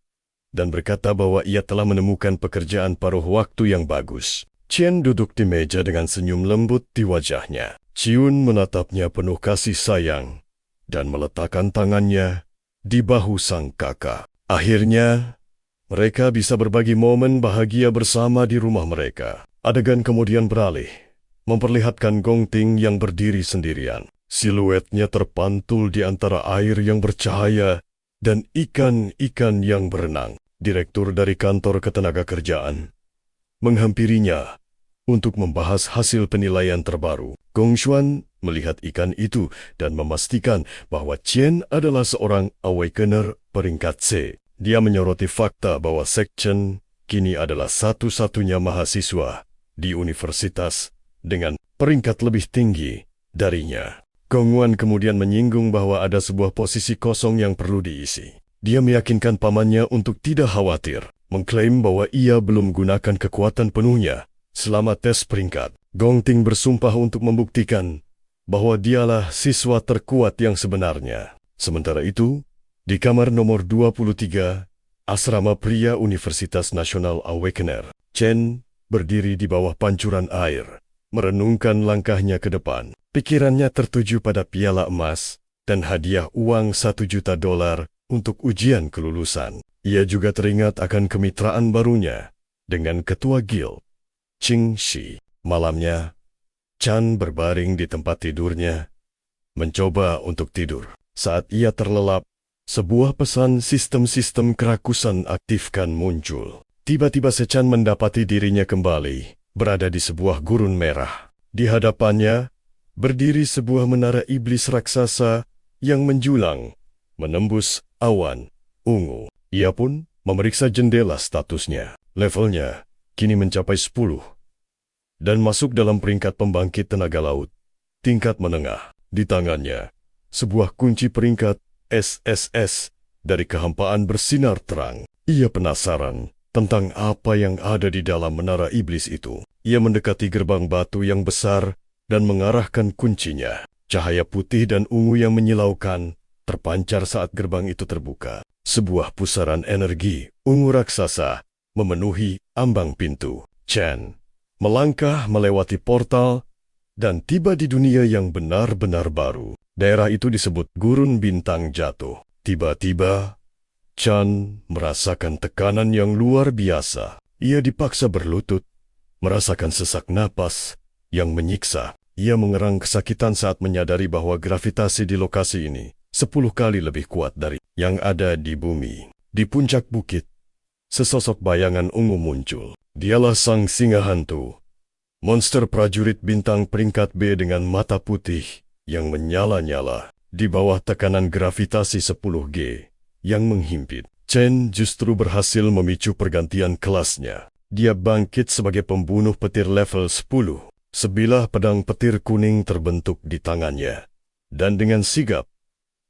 Speaker 1: dan berkata bahwa ia telah menemukan pekerjaan paruh waktu yang bagus. Chen duduk di meja dengan senyum lembut di wajahnya. Ciun menatapnya penuh kasih sayang dan meletakkan tangannya di bahu sang kakak. Akhirnya, mereka bisa berbagi momen bahagia bersama di rumah mereka. Adegan kemudian beralih, memperlihatkan Gong Ting yang berdiri sendirian. Siluetnya terpantul di antara air yang bercahaya dan ikan-ikan yang berenang. Direktur dari kantor ketenagakerjaan menghampirinya untuk membahas hasil penilaian terbaru. Gong Xuan melihat ikan itu dan memastikan bahwa Chen adalah seorang awakener peringkat C. Dia menyoroti fakta bahwa Sek Chen kini adalah satu-satunya mahasiswa di universitas dengan peringkat lebih tinggi darinya. Gong Wan kemudian menyinggung bahwa ada sebuah posisi kosong yang perlu diisi. Dia meyakinkan pamannya untuk tidak khawatir, mengklaim bahwa ia belum menggunakan kekuatan penuhnya selama tes peringkat. Gong Ting bersumpah untuk membuktikan bahwa dialah siswa terkuat yang sebenarnya. Sementara itu, di kamar nomor 23, asrama pria Universitas Nasional Awakener, Chen berdiri di bawah pancuran air, merenungkan langkahnya ke depan. Pikirannya tertuju pada piala emas dan hadiah uang $1 juta untuk ujian kelulusan. Ia juga teringat akan kemitraan barunya dengan ketua guild, Qing Shi. Malamnya, Chan berbaring di tempat tidurnya, mencoba untuk tidur. Saat ia terlelap, sebuah pesan sistem-sistem kerakusan aktifkan muncul. Tiba-tiba Sechan mendapati dirinya kembali berada di sebuah gurun merah. Di hadapannya, berdiri sebuah menara iblis raksasa yang menjulang, menembus awan ungu. Ia pun memeriksa jendela statusnya. Levelnya kini mencapai 10 dan masuk dalam peringkat pembangkit tenaga laut tingkat menengah. Di tangannya, sebuah kunci peringkat SSS dari kehampaan bersinar terang. Ia penasaran tentang apa yang ada di dalam menara iblis itu. Ia mendekati gerbang batu yang besar dan mengarahkan kuncinya. Cahaya putih dan ungu yang menyilaukan terpancar saat gerbang itu terbuka. Sebuah pusaran energi ungu raksasa memenuhi ambang pintu. Chen melangkah melewati portal dan tiba di dunia yang benar-benar baru. Daerah itu disebut Gurun Bintang Jatuh. Tiba-tiba, Chen merasakan tekanan yang luar biasa. Ia dipaksa berlutut, merasakan sesak napas yang menyiksa. Ia mengerang kesakitan saat menyadari bahwa gravitasi di lokasi ini 10 kali lebih kuat dari yang ada di bumi. Di puncak bukit, sesosok bayangan ungu muncul. Dialah sang singa hantu, monster prajurit bintang peringkat B dengan mata putih yang menyala-nyala. Di bawah tekanan gravitasi 10G yang menghimpit, Chen justru berhasil memicu pergantian kelasnya. Dia bangkit sebagai pembunuh petir level 10. Sebilah pedang petir kuning terbentuk di tangannya. Dan dengan sigap,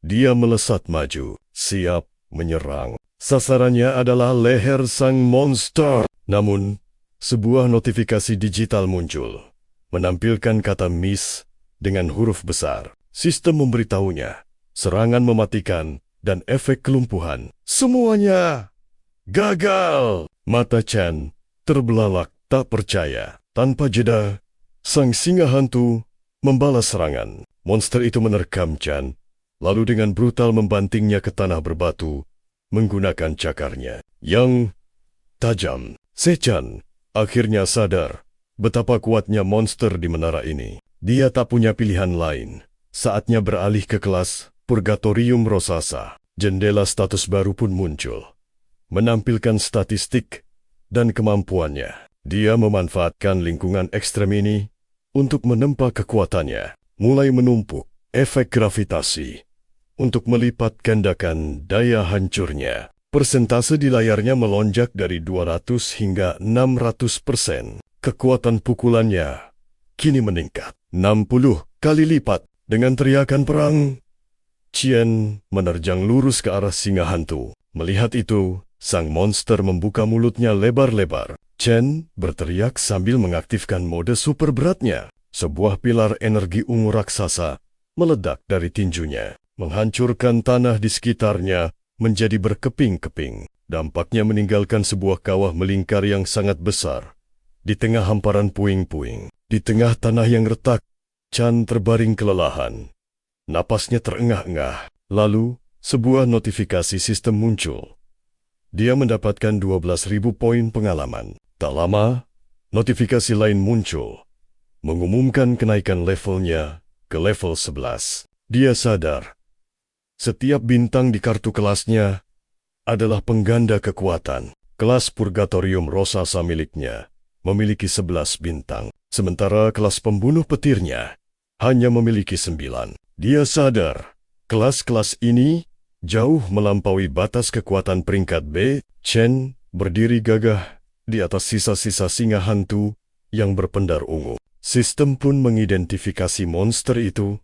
Speaker 1: dia melesat maju, siap menyerang. Sasarannya adalah leher sang monster. Namun, sebuah notifikasi digital muncul, menampilkan kata miss dengan huruf besar. Sistem memberitahunya, serangan mematikan dan efek kelumpuhan. Semuanya gagal. Mata Chen terbelalak tak percaya. Tanpa jeda, sang singa hantu membalas serangan. Monster itu menerkam Chen, lalu dengan brutal membantingnya ke tanah berbatu menggunakan cakarnya yang tajam. Chen akhirnya sadar betapa kuatnya monster di menara ini. Dia tak punya pilihan lain. Saatnya beralih ke kelas Purgatorium Rosasa. Jendela status baru pun muncul, menampilkan statistik dan kemampuannya. Dia memanfaatkan lingkungan ekstrem ini untuk menempa kekuatannya, mulai menumpuk efek gravitasi untuk melipat gandakan daya hancurnya. Persentase di layarnya melonjak dari 200 hingga 600%. Kekuatan pukulannya kini meningkat 60 kali lipat. Dengan teriakan perang, Chen menerjang lurus ke arah singa hantu. Melihat itu, sang monster membuka mulutnya lebar-lebar. Chen berteriak sambil mengaktifkan mode super beratnya. Sebuah pilar energi ungu raksasa meledak dari tinjunya, menghancurkan tanah di sekitarnya menjadi berkeping-keping. Dampaknya meninggalkan sebuah kawah melingkar yang sangat besar di tengah hamparan puing-puing. Di tengah tanah yang retak, Chen terbaring kelelahan. Napasnya terengah-engah. Lalu, sebuah notifikasi sistem muncul. Dia mendapatkan 12.000 poin pengalaman. Tak lama, notifikasi lain muncul, mengumumkan kenaikan levelnya ke level 11. Dia sadar, setiap bintang di kartu kelasnya adalah pengganda kekuatan. Kelas Purgatorium Rosasa miliknya memiliki 11 bintang, sementara kelas pembunuh petirnya hanya memiliki 9. Dia sadar, kelas-kelas ini jauh melampaui batas kekuatan peringkat B. Chen berdiri gagah di atas sisa-sisa singa hantu yang berpendar ungu. Sistem pun mengidentifikasi monster itu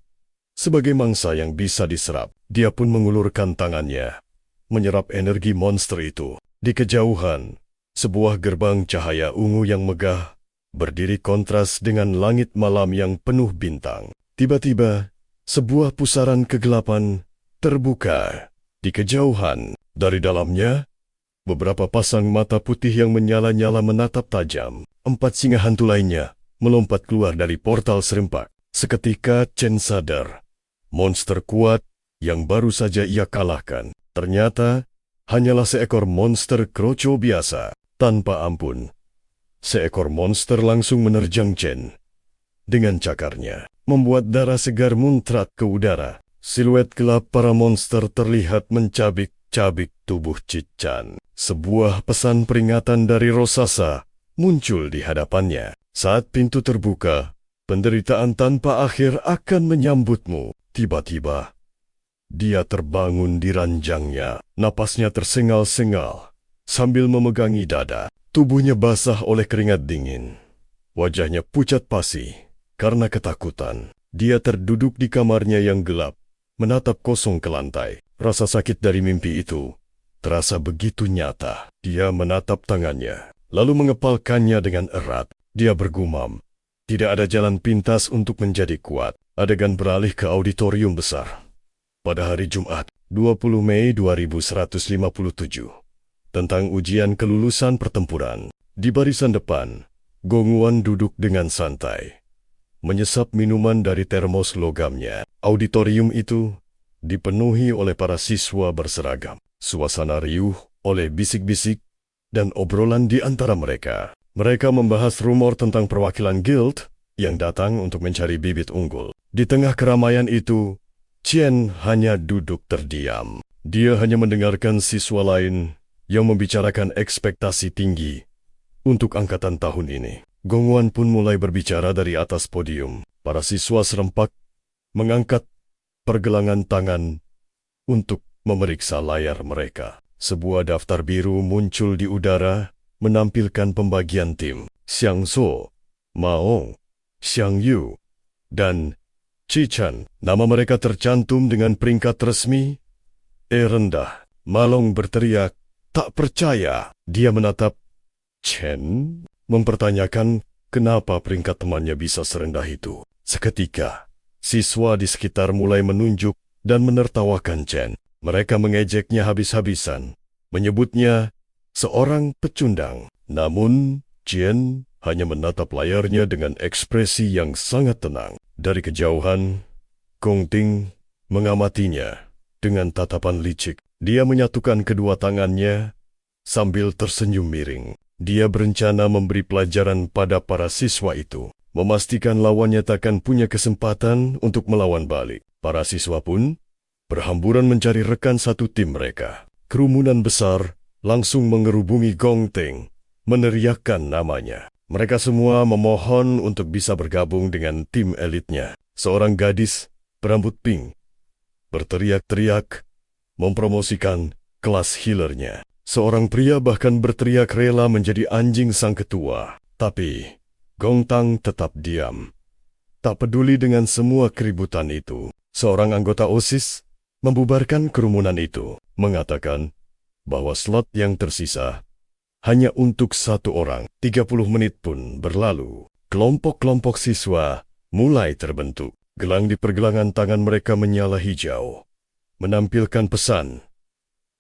Speaker 1: sebagai mangsa yang bisa diserap. Dia pun mengulurkan tangannya, menyerap energi monster itu. Di kejauhan, sebuah gerbang cahaya ungu yang megah berdiri kontras dengan langit malam yang penuh bintang. Tiba-tiba, sebuah pusaran kegelapan terbuka di kejauhan. Dari dalamnya, beberapa pasang mata putih yang menyala-nyala menatap tajam. 4 singa hantu lainnya melompat keluar dari portal serempak. Seketika Chen sadar, monster kuat yang baru saja ia kalahkan ternyata hanyalah seekor monster kroco biasa. Tanpa ampun, seekor monster langsung menerjang Chen dengan cakarnya, membuat darah segar muncrat ke udara. Siluet gelap para monster terlihat mencabik-cabik tubuh Chen. Sebuah pesan peringatan dari Rosasa muncul di hadapannya. Saat pintu terbuka, Penderitaan tanpa akhir akan menyambutmu. Tiba-tiba, dia terbangun di ranjangnya. Napasnya tersengal-sengal sambil memegangi dada. Tubuhnya basah oleh keringat dingin. Wajahnya pucat pasi karena ketakutan. Dia terduduk di kamarnya yang gelap, menatap kosong ke lantai. Rasa sakit dari mimpi itu terasa begitu nyata. Dia menatap tangannya, lalu mengepalkannya dengan erat. Dia bergumam, tidak ada jalan pintas untuk menjadi kuat. Adegan beralih ke auditorium besar. Pada hari Jumat, 20 Mei 2157, tentang ujian kelulusan pertempuran. Di barisan depan, Gong Wan duduk dengan santai, menyesap minuman dari termos logamnya. Auditorium itu dipenuhi oleh para siswa berseragam. Suasana riuh oleh bisik-bisik dan obrolan di antara mereka. Mereka membahas rumor tentang perwakilan guild yang datang untuk mencari bibit unggul. Di tengah keramaian itu, Chen hanya duduk terdiam. Dia hanya mendengarkan siswa lain yang membicarakan ekspektasi tinggi untuk angkatan tahun ini. Gong Wan pun mulai berbicara dari atas podium. Para siswa serempak mengangkat pergelangan tangan untuk memeriksa layar mereka. Sebuah daftar biru muncul di udara menampilkan pembagian tim. Xiang So, Maong, Xiang Yu, dan Chi Chan. Nama mereka tercantum dengan peringkat resmi rendah. Malong berteriak, tak percaya. Dia menatap Chen, mempertanyakan kenapa peringkat temannya bisa serendah itu. Seketika, siswa di sekitar mulai menunjuk dan menertawakan Chen. Mereka mengejeknya habis-habisan, menyebutnya seorang pecundang. Namun, Chen hanya menatap layarnya dengan ekspresi yang sangat tenang. Dari kejauhan, Gong Ting mengamatinya dengan tatapan licik. Dia menyatukan kedua tangannya sambil tersenyum miring. Dia berencana memberi pelajaran pada para siswa itu, memastikan lawannya takkan punya kesempatan untuk melawan balik. Para siswa pun berhamburan mencari rekan satu tim mereka. Kerumunan besar langsung mengerubungi Gong Ting, meneriakkan namanya. Mereka semua memohon untuk bisa bergabung dengan tim elitnya. Seorang gadis berambut pink berteriak-teriak mempromosikan kelas healernya. Seorang pria bahkan berteriak rela menjadi anjing sang ketua. Tapi Gong Tang tetap diam, tak peduli dengan semua keributan itu. Seorang anggota OSIS membubarkan kerumunan itu, mengatakan bahwa slot yang tersisa hanya untuk satu orang. 30 menit pun berlalu. Kelompok-kelompok siswa mulai terbentuk. Gelang di pergelangan tangan mereka menyala hijau, menampilkan pesan,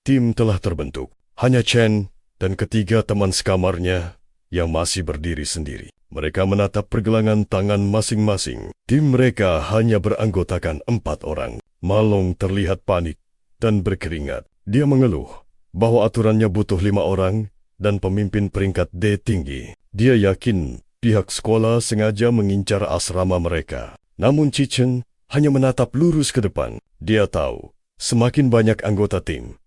Speaker 1: tim telah terbentuk. Hanya Chen dan ketiga teman sekamarnya yang masih berdiri sendiri. Mereka menatap pergelangan tangan masing-masing. Tim mereka hanya beranggotakan 4 orang. Malong terlihat panik dan berkeringat. Dia mengeluh bahwa aturannya butuh 5 orang dan pemimpin peringkat D tinggi. Dia yakin pihak sekolah sengaja mengincar asrama mereka. Namun Chi Chen hanya menatap lurus ke depan. Dia tahu, semakin banyak anggota tim,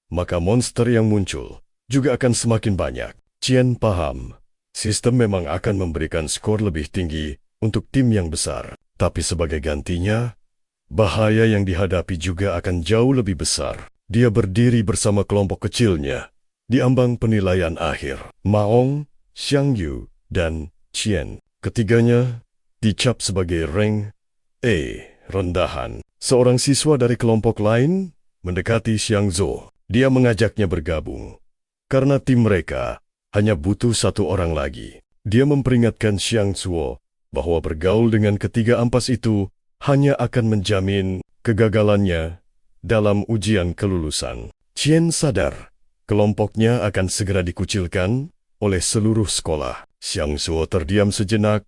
Speaker 1: maka monster yang muncul juga akan semakin banyak. Chen paham, sistem memang akan memberikan skor lebih tinggi untuk tim yang besar. Tapi sebagai gantinya, bahaya yang dihadapi juga akan jauh lebih besar. Dia berdiri bersama kelompok kecilnya di ambang penilaian akhir. Maong, Xiang Yu, dan Chen. Ketiganya dicap sebagai rank E, rendahan. Seorang siswa dari kelompok lain mendekati Xiang Zhou. Dia mengajaknya bergabung, karena tim mereka hanya butuh 1 orang lagi. Dia memperingatkan Xiang Zuo bahwa bergaul dengan ketiga ampas itu hanya akan menjamin kegagalannya dalam ujian kelulusan. Chen sadar, kelompoknya akan segera dikucilkan oleh seluruh sekolah. Xiang Zuo terdiam sejenak,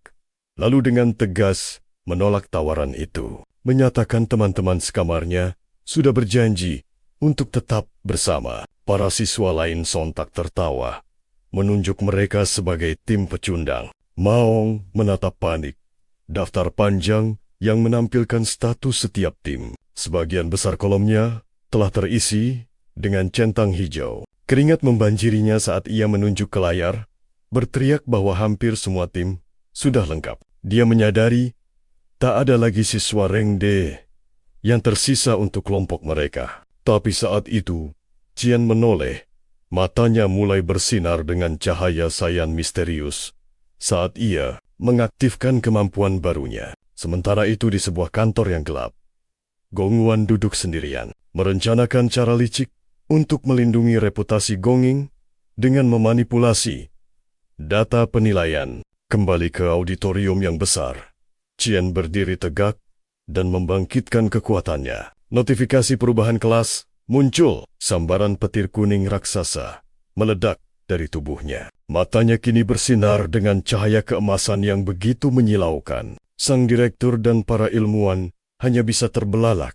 Speaker 1: lalu dengan tegas menolak tawaran itu, menyatakan teman-teman sekamarnya sudah berjanji untuk tetap bersama. Para siswa lain sontak tertawa, menunjuk mereka sebagai tim pecundang. Maong menatap panik daftar panjang yang menampilkan status setiap tim. Sebagian besar kolomnya telah terisi dengan centang hijau. Keringat membanjirinya saat ia menunjuk ke layar, berteriak bahwa hampir semua tim sudah lengkap. Dia menyadari tak ada lagi siswa Rengde yang tersisa untuk kelompok mereka. Tapi saat itu, Qian menoleh. Matanya mulai bersinar dengan cahaya sayan misterius saat ia mengaktifkan kemampuan barunya. Sementara itu di sebuah kantor yang gelap, Gongwan duduk sendirian, merencanakan cara licik untuk melindungi reputasi Gonging dengan memanipulasi data penilaian. Kembali ke auditorium yang besar, Qian berdiri tegak dan membangkitkan kekuatannya. Notifikasi perubahan kelas muncul. Sambaran petir kuning raksasa meledak dari tubuhnya. Matanya kini bersinar dengan cahaya keemasan yang begitu menyilaukan. Sang direktur dan para ilmuwan hanya bisa terbelalak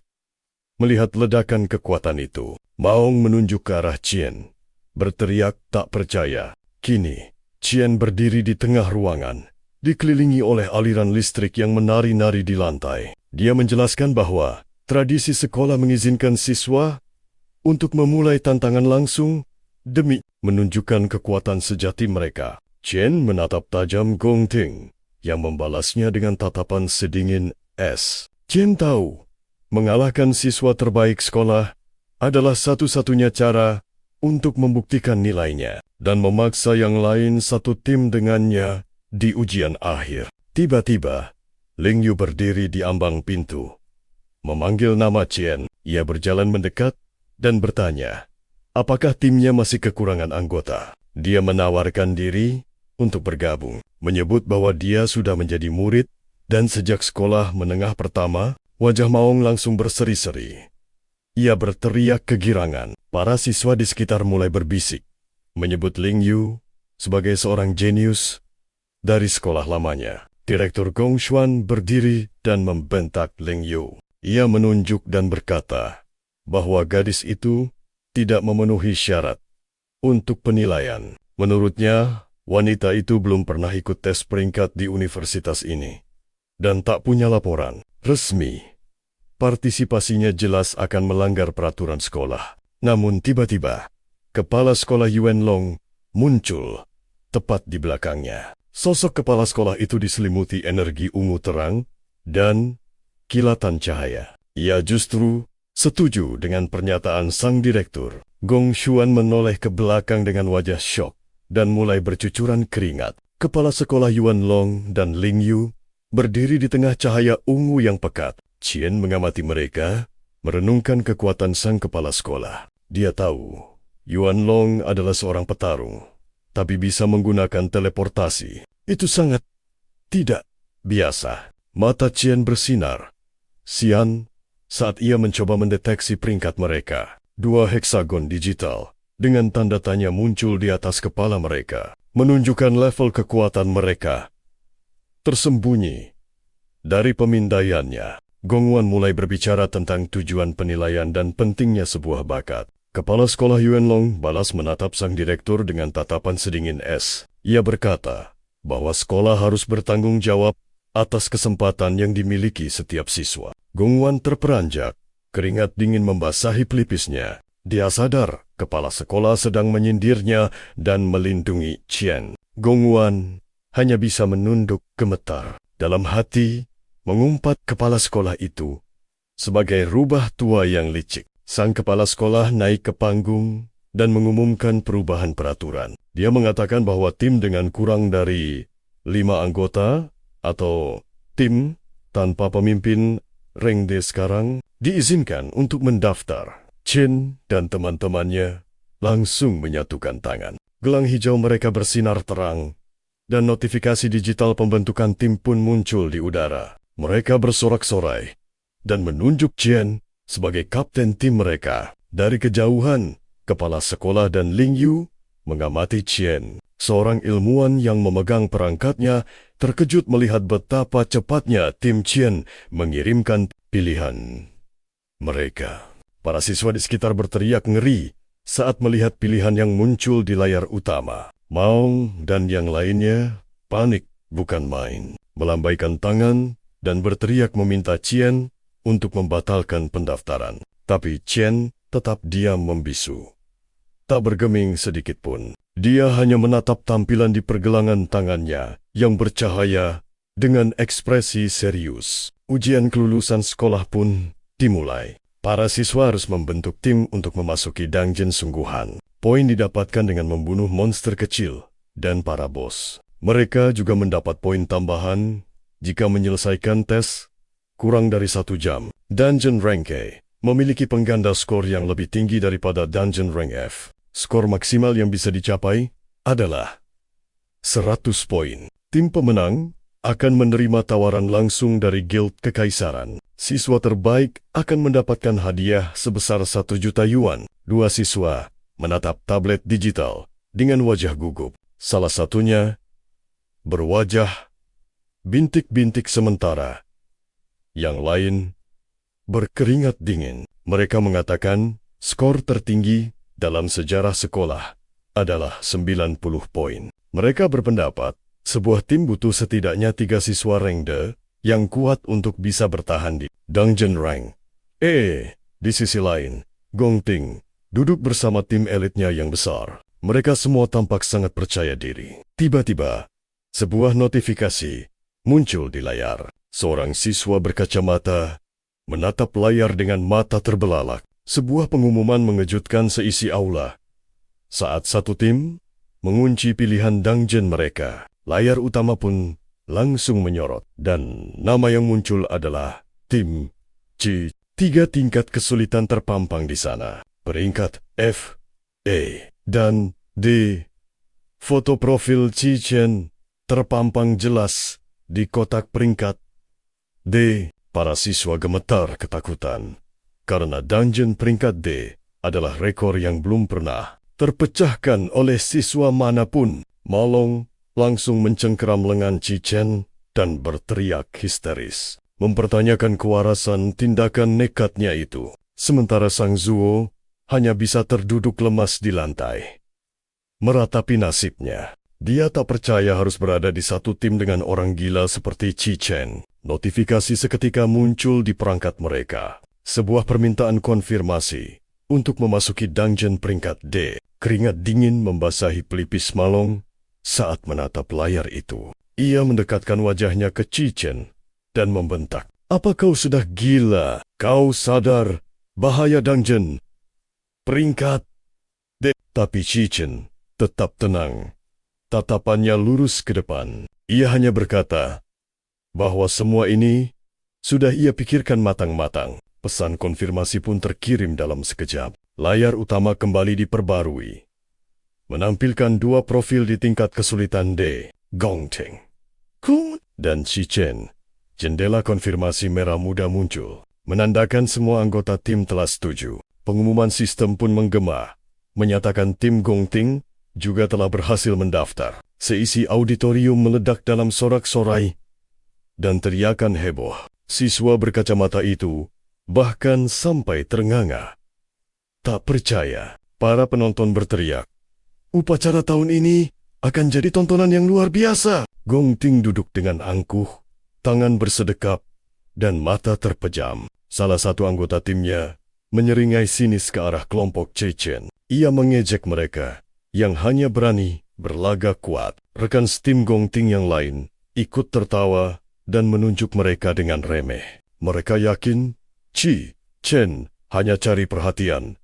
Speaker 1: melihat ledakan kekuatan itu. Maong menunjuk ke arah Qian, berteriak tak percaya. Kini, Qian berdiri di tengah ruangan, dikelilingi oleh aliran listrik yang menari-nari di lantai. Dia menjelaskan bahwa tradisi sekolah mengizinkan siswa untuk memulai tantangan langsung demi menunjukkan kekuatan sejati mereka. Qian menatap tajam Gong Ting yang membalasnya dengan tatapan sedingin es. Qian tahu, mengalahkan siswa terbaik sekolah adalah satu-satunya cara untuk membuktikan nilainya dan memaksa yang lain satu tim dengannya di ujian akhir. Tiba-tiba, Ling Yu berdiri di ambang pintu. Memanggil nama Qian, ia berjalan mendekat dan bertanya, apakah timnya masih kekurangan anggota. Dia menawarkan diri untuk bergabung, menyebut bahwa dia sudah menjadi murid, dan sejak sekolah menengah pertama, wajah Maong langsung berseri-seri. Ia berteriak kegirangan. Para siswa di sekitar mulai berbisik, menyebut Ling Yu sebagai seorang jenius dari sekolah lamanya. Direktur Gongshuan berdiri dan membentak Ling Yu. Ia menunjuk dan berkata bahwa gadis itu tidak memenuhi syarat untuk penilaian. Menurutnya, wanita itu belum pernah ikut tes peringkat di universitas ini dan tak punya laporan resmi. Partisipasinya jelas akan melanggar peraturan sekolah. Namun tiba-tiba, kepala sekolah Yuan Long muncul tepat di belakangnya. Sosok kepala sekolah itu diselimuti energi ungu terang dan kilatan cahaya. Ia justru setuju dengan pernyataan sang direktur. Gong Xuan menoleh ke belakang dengan wajah syok dan mulai bercucuran keringat. Kepala sekolah Yuan Long dan Ling Yu berdiri di tengah cahaya ungu yang pekat. Qian mengamati mereka, merenungkan kekuatan sang kepala sekolah. Dia tahu, Yuan Long adalah seorang petarung, tapi bisa menggunakan teleportasi. Itu sangat tidak biasa. Mata Qian bersinar sian saat ia mencoba mendeteksi peringkat mereka. 2 heksagon digital dengan tanda tanya muncul di atas kepala mereka, menunjukkan level kekuatan mereka tersembunyi dari pemindaiannya. Gongwan mulai berbicara tentang tujuan penilaian dan pentingnya sebuah bakat. Kepala sekolah Yuan Long balas menatap sang direktur dengan tatapan sedingin es. Ia berkata bahwa sekolah harus bertanggung jawab atas kesempatan yang dimiliki setiap siswa. Gongwan terperanjak, keringat dingin membasahi pelipisnya. Dia sadar kepala sekolah sedang menyindirnya dan melindungi Qian. Gongwan hanya bisa menunduk gemetar. Dalam hati, mengumpat kepala sekolah itu sebagai rubah tua yang licik. Sang kepala sekolah naik ke panggung dan mengumumkan perubahan peraturan. Dia mengatakan bahwa tim dengan kurang dari 5 anggota atau tim tanpa pemimpin Rengde sekarang diizinkan untuk mendaftar. Qian dan teman-temannya langsung menyatukan tangan. Gelang hijau mereka bersinar terang dan notifikasi digital pembentukan tim pun muncul di udara. Mereka bersorak-sorai dan menunjuk Qian sebagai kapten tim mereka. Dari kejauhan, kepala sekolah dan Ling Yu mengamati Qian. Seorang ilmuwan yang memegang perangkatnya terkejut melihat betapa cepatnya tim Qian mengirimkan pilihan mereka. Para siswa di sekitar berteriak ngeri saat melihat pilihan yang muncul di layar utama. Maong dan yang lainnya panik bukan main, melambaikan tangan dan berteriak meminta Qian untuk membatalkan pendaftaran. Tapi Qian tetap diam membisu. Tak bergeming sedikit pun. Dia hanya menatap tampilan di pergelangan tangannya yang bercahaya Dengan ekspresi serius, ujian kelulusan sekolah pun dimulai. Para siswa harus membentuk tim untuk memasuki dungeon sungguhan. Poin didapatkan dengan membunuh monster kecil dan para bos. Mereka juga mendapat poin tambahan jika menyelesaikan tes kurang dari 1 jam. Dungeon Rank A memiliki pengganda skor yang lebih tinggi daripada Dungeon Rank F. Skor maksimal yang bisa dicapai adalah 100 poin. Tim pemenang akan menerima tawaran langsung dari Guild Kekaisaran. Siswa terbaik akan mendapatkan hadiah sebesar 1 juta yuan. 2 siswa menatap tablet digital dengan wajah gugup. Salah satunya berwajah bintik-bintik sementara. Yang lain berkeringat dingin. Mereka mengatakan skor tertinggi dalam sejarah sekolah adalah 90 poin. Mereka berpendapat sebuah tim butuh setidaknya 3 siswa rank D yang kuat untuk bisa bertahan di Dungeon Rank. Di sisi lain, Gong Ting duduk bersama tim elitnya yang besar. Mereka semua tampak sangat percaya diri. Tiba-tiba, sebuah notifikasi muncul di layar. Seorang siswa berkacamata menatap layar dengan mata terbelalak. Sebuah pengumuman mengejutkan seisi aula. Saat satu tim mengunci pilihan dungeon mereka, layar utama pun langsung menyorot. Dan nama yang muncul adalah tim C. 3 tingkat kesulitan terpampang di sana. Peringkat F, E, dan D. Foto profil Chi Chen terpampang jelas di kotak peringkat D. Para siswa gemetar ketakutan, karena dungeon peringkat D adalah rekor yang belum pernah terpecahkan oleh siswa manapun. Malong langsung mencengkeram lengan Chi Chen dan berteriak histeris, mempertanyakan kewarasan tindakan nekatnya itu. Sementara Sang Zuo hanya bisa terduduk lemas di lantai, meratapi nasibnya. Dia tak percaya harus berada di satu tim dengan orang gila seperti Chi Chen. Notifikasi seketika muncul di perangkat mereka. Sebuah permintaan konfirmasi untuk memasuki dungeon peringkat D. Keringat dingin membasahi pelipis Malong saat menatap layar itu. Ia mendekatkan wajahnya ke Chi Chen dan membentak, "Apa kau sudah gila? Kau sadar bahaya dungeon peringkat D?" Tapi Chi Chen tetap tenang. Tatapannya lurus ke depan. Ia hanya berkata bahwa semua ini sudah ia pikirkan matang-matang. Pesan konfirmasi pun terkirim dalam sekejap. Layar utama kembali diperbarui, menampilkan 2 profil di tingkat kesulitan D, Gong Ting dan Chi Chen. Jendela konfirmasi merah muda muncul, menandakan semua anggota tim telah setuju. Pengumuman sistem pun menggema, menyatakan tim Gong Ting juga telah berhasil mendaftar. Seisi auditorium meledak dalam sorak-sorai dan teriakan heboh. Siswa berkacamata itu bahkan sampai ternganga. Tak percaya, para penonton berteriak, "Upacara tahun ini akan jadi tontonan yang luar biasa." Gong Ting duduk dengan angkuh, tangan bersedekap, dan mata terpejam. Salah satu anggota timnya menyeringai sinis ke arah kelompok Chi Chen. Ia mengejek mereka yang hanya berani berlagak kuat. Rekan setim Gong Ting yang lain ikut tertawa dan menunjuk mereka dengan remeh. Mereka yakin Chi Chen hanya cari perhatian,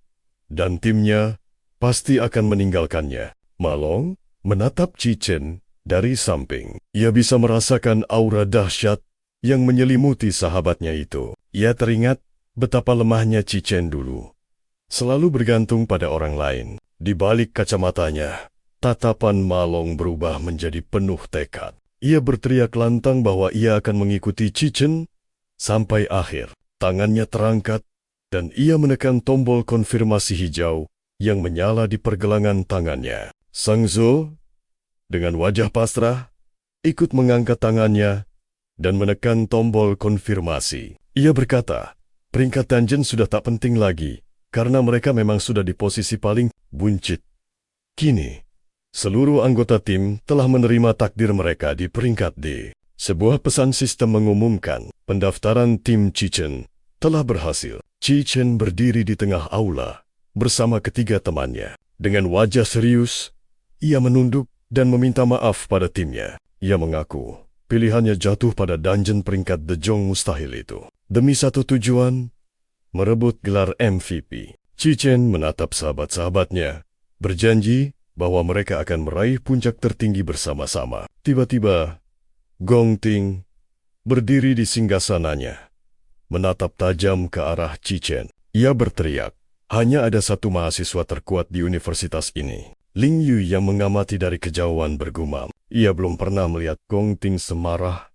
Speaker 1: dan timnya pasti akan meninggalkannya. Malong menatap Chi Chen dari samping. Ia bisa merasakan aura dahsyat yang menyelimuti sahabatnya itu. Ia teringat betapa lemahnya Chi Chen dulu, selalu bergantung pada orang lain. Di balik kacamatanya, tatapan Malong berubah menjadi penuh tekad. Ia berteriak lantang bahwa ia akan mengikuti Chi Chen sampai akhir. Tangannya terangkat, dan ia menekan tombol konfirmasi hijau yang menyala di pergelangan tangannya. Sang Zuo, dengan wajah pasrah, ikut mengangkat tangannya dan menekan tombol konfirmasi. Ia berkata, peringkat dungeon sudah tak penting lagi, karena mereka memang sudah di posisi paling buncit. Kini, seluruh anggota tim telah menerima takdir mereka di peringkat D. Sebuah pesan sistem mengumumkan pendaftaran tim Chi Chen telah berhasil. Chi Chen berdiri di tengah aula bersama ketiga temannya. Dengan wajah serius, ia menunduk dan meminta maaf pada timnya. Ia mengaku pilihannya jatuh pada dungeon peringkat The Jong mustahil itu. Demi satu tujuan, merebut gelar MVP. Chi Chen menatap sahabat-sahabatnya, berjanji bahwa mereka akan meraih puncak tertinggi bersama-sama. Tiba-tiba, Gong Ting berdiri di singgasananya, menatap tajam ke arah Chi Chen. Ia berteriak, hanya ada satu mahasiswa terkuat di universitas ini. Ling Yu yang mengamati dari kejauhan bergumam. Ia belum pernah melihat Gong Ting semarah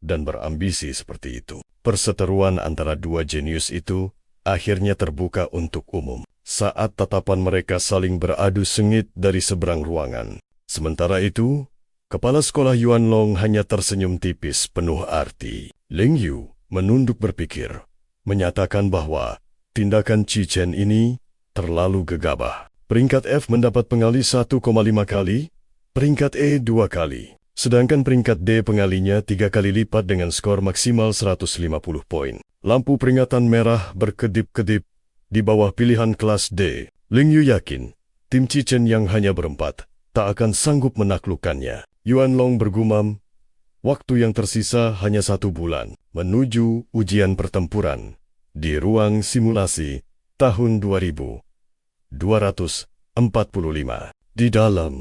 Speaker 1: dan berambisi seperti itu. Perseteruan antara dua jenius itu akhirnya terbuka untuk umum saat tatapan mereka saling beradu sengit dari seberang ruangan. Sementara itu, kepala sekolah Yuan Long hanya tersenyum tipis penuh arti. Ling Yu menunduk berpikir, menyatakan bahwa tindakan Chi Chen ini terlalu gegabah. Peringkat F mendapat pengali 1,5 kali, peringkat E 2 kali, sedangkan peringkat D pengalinya 3 kali lipat dengan skor maksimal 150 poin. Lampu peringatan merah berkedip-kedip di bawah pilihan kelas D. Ling Yu yakin, tim Chi Chen yang hanya berempat tak akan sanggup menaklukkannya. Yuan Long bergumam, waktu yang tersisa hanya 1 bulan menuju ujian pertempuran di ruang simulasi tahun 2245. Di dalam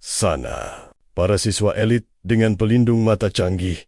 Speaker 1: sana, para siswa elit dengan pelindung mata canggih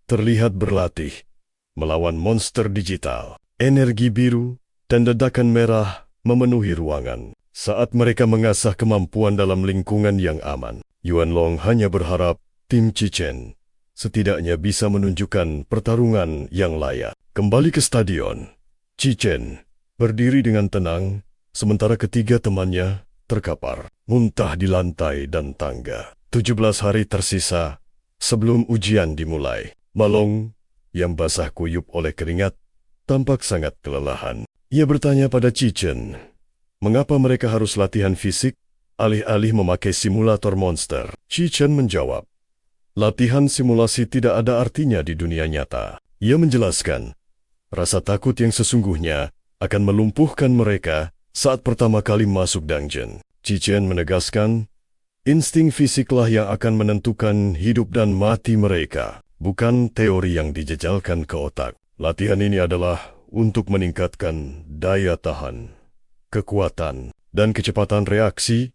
Speaker 1: terlihat berlatih melawan monster digital. Energi biru dan ledakan merah memenuhi ruangan. Saat mereka mengasah kemampuan dalam lingkungan yang aman, Yuan Long hanya berharap tim Chi Chen setidaknya bisa menunjukkan pertarungan yang layak. Kembali ke stadion, Chi Chen berdiri dengan tenang, sementara ketiga temannya terkapar, muntah di lantai dan tangga. 17 hari tersisa sebelum ujian dimulai. Malong, yang basah kuyup oleh keringat, tampak sangat kelelahan. Ia bertanya pada Chi Chen, mengapa mereka harus latihan fisik alih-alih memakai simulator monster. Chi Chen menjawab, latihan simulasi tidak ada artinya di dunia nyata. Ia menjelaskan, rasa takut yang sesungguhnya akan melumpuhkan mereka saat pertama kali masuk dungeon. Chi Chen menegaskan, insting fisiklah yang akan menentukan hidup dan mati mereka, bukan teori yang dijejalkan ke otak. Latihan ini adalah untuk meningkatkan daya tahan, kekuatan, dan kecepatan reaksi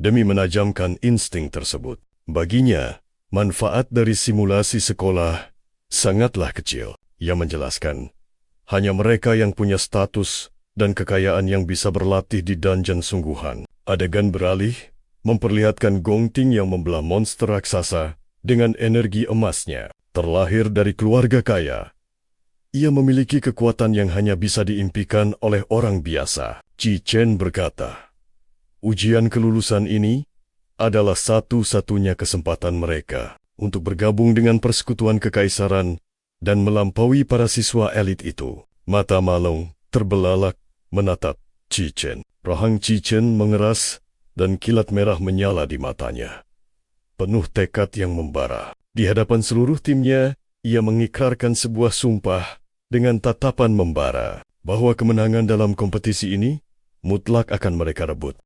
Speaker 1: demi menajamkan insting tersebut. Baginya, manfaat dari simulasi sekolah sangatlah kecil. Ia menjelaskan, hanya mereka yang punya status dan kekayaan yang bisa berlatih di dungeon sungguhan. Adegan beralih, memperlihatkan Gong Ting yang membelah monster raksasa dengan energi emasnya. Terlahir dari keluarga kaya, ia memiliki kekuatan yang hanya bisa diimpikan oleh orang biasa. Chi Chen berkata, ujian kelulusan ini adalah satu-satunya kesempatan mereka untuk bergabung dengan persekutuan kekaisaran dan melampaui para siswa elit itu. Mata Malong terbelalak menatap Chi Chen. Rahang Chi Chen mengeras dan kilat merah menyala di matanya. Penuh tekad yang membara. Di hadapan seluruh timnya, ia mengikrarkan sebuah sumpah dengan tatapan membara bahwa kemenangan dalam kompetisi ini mutlak akan mereka rebut.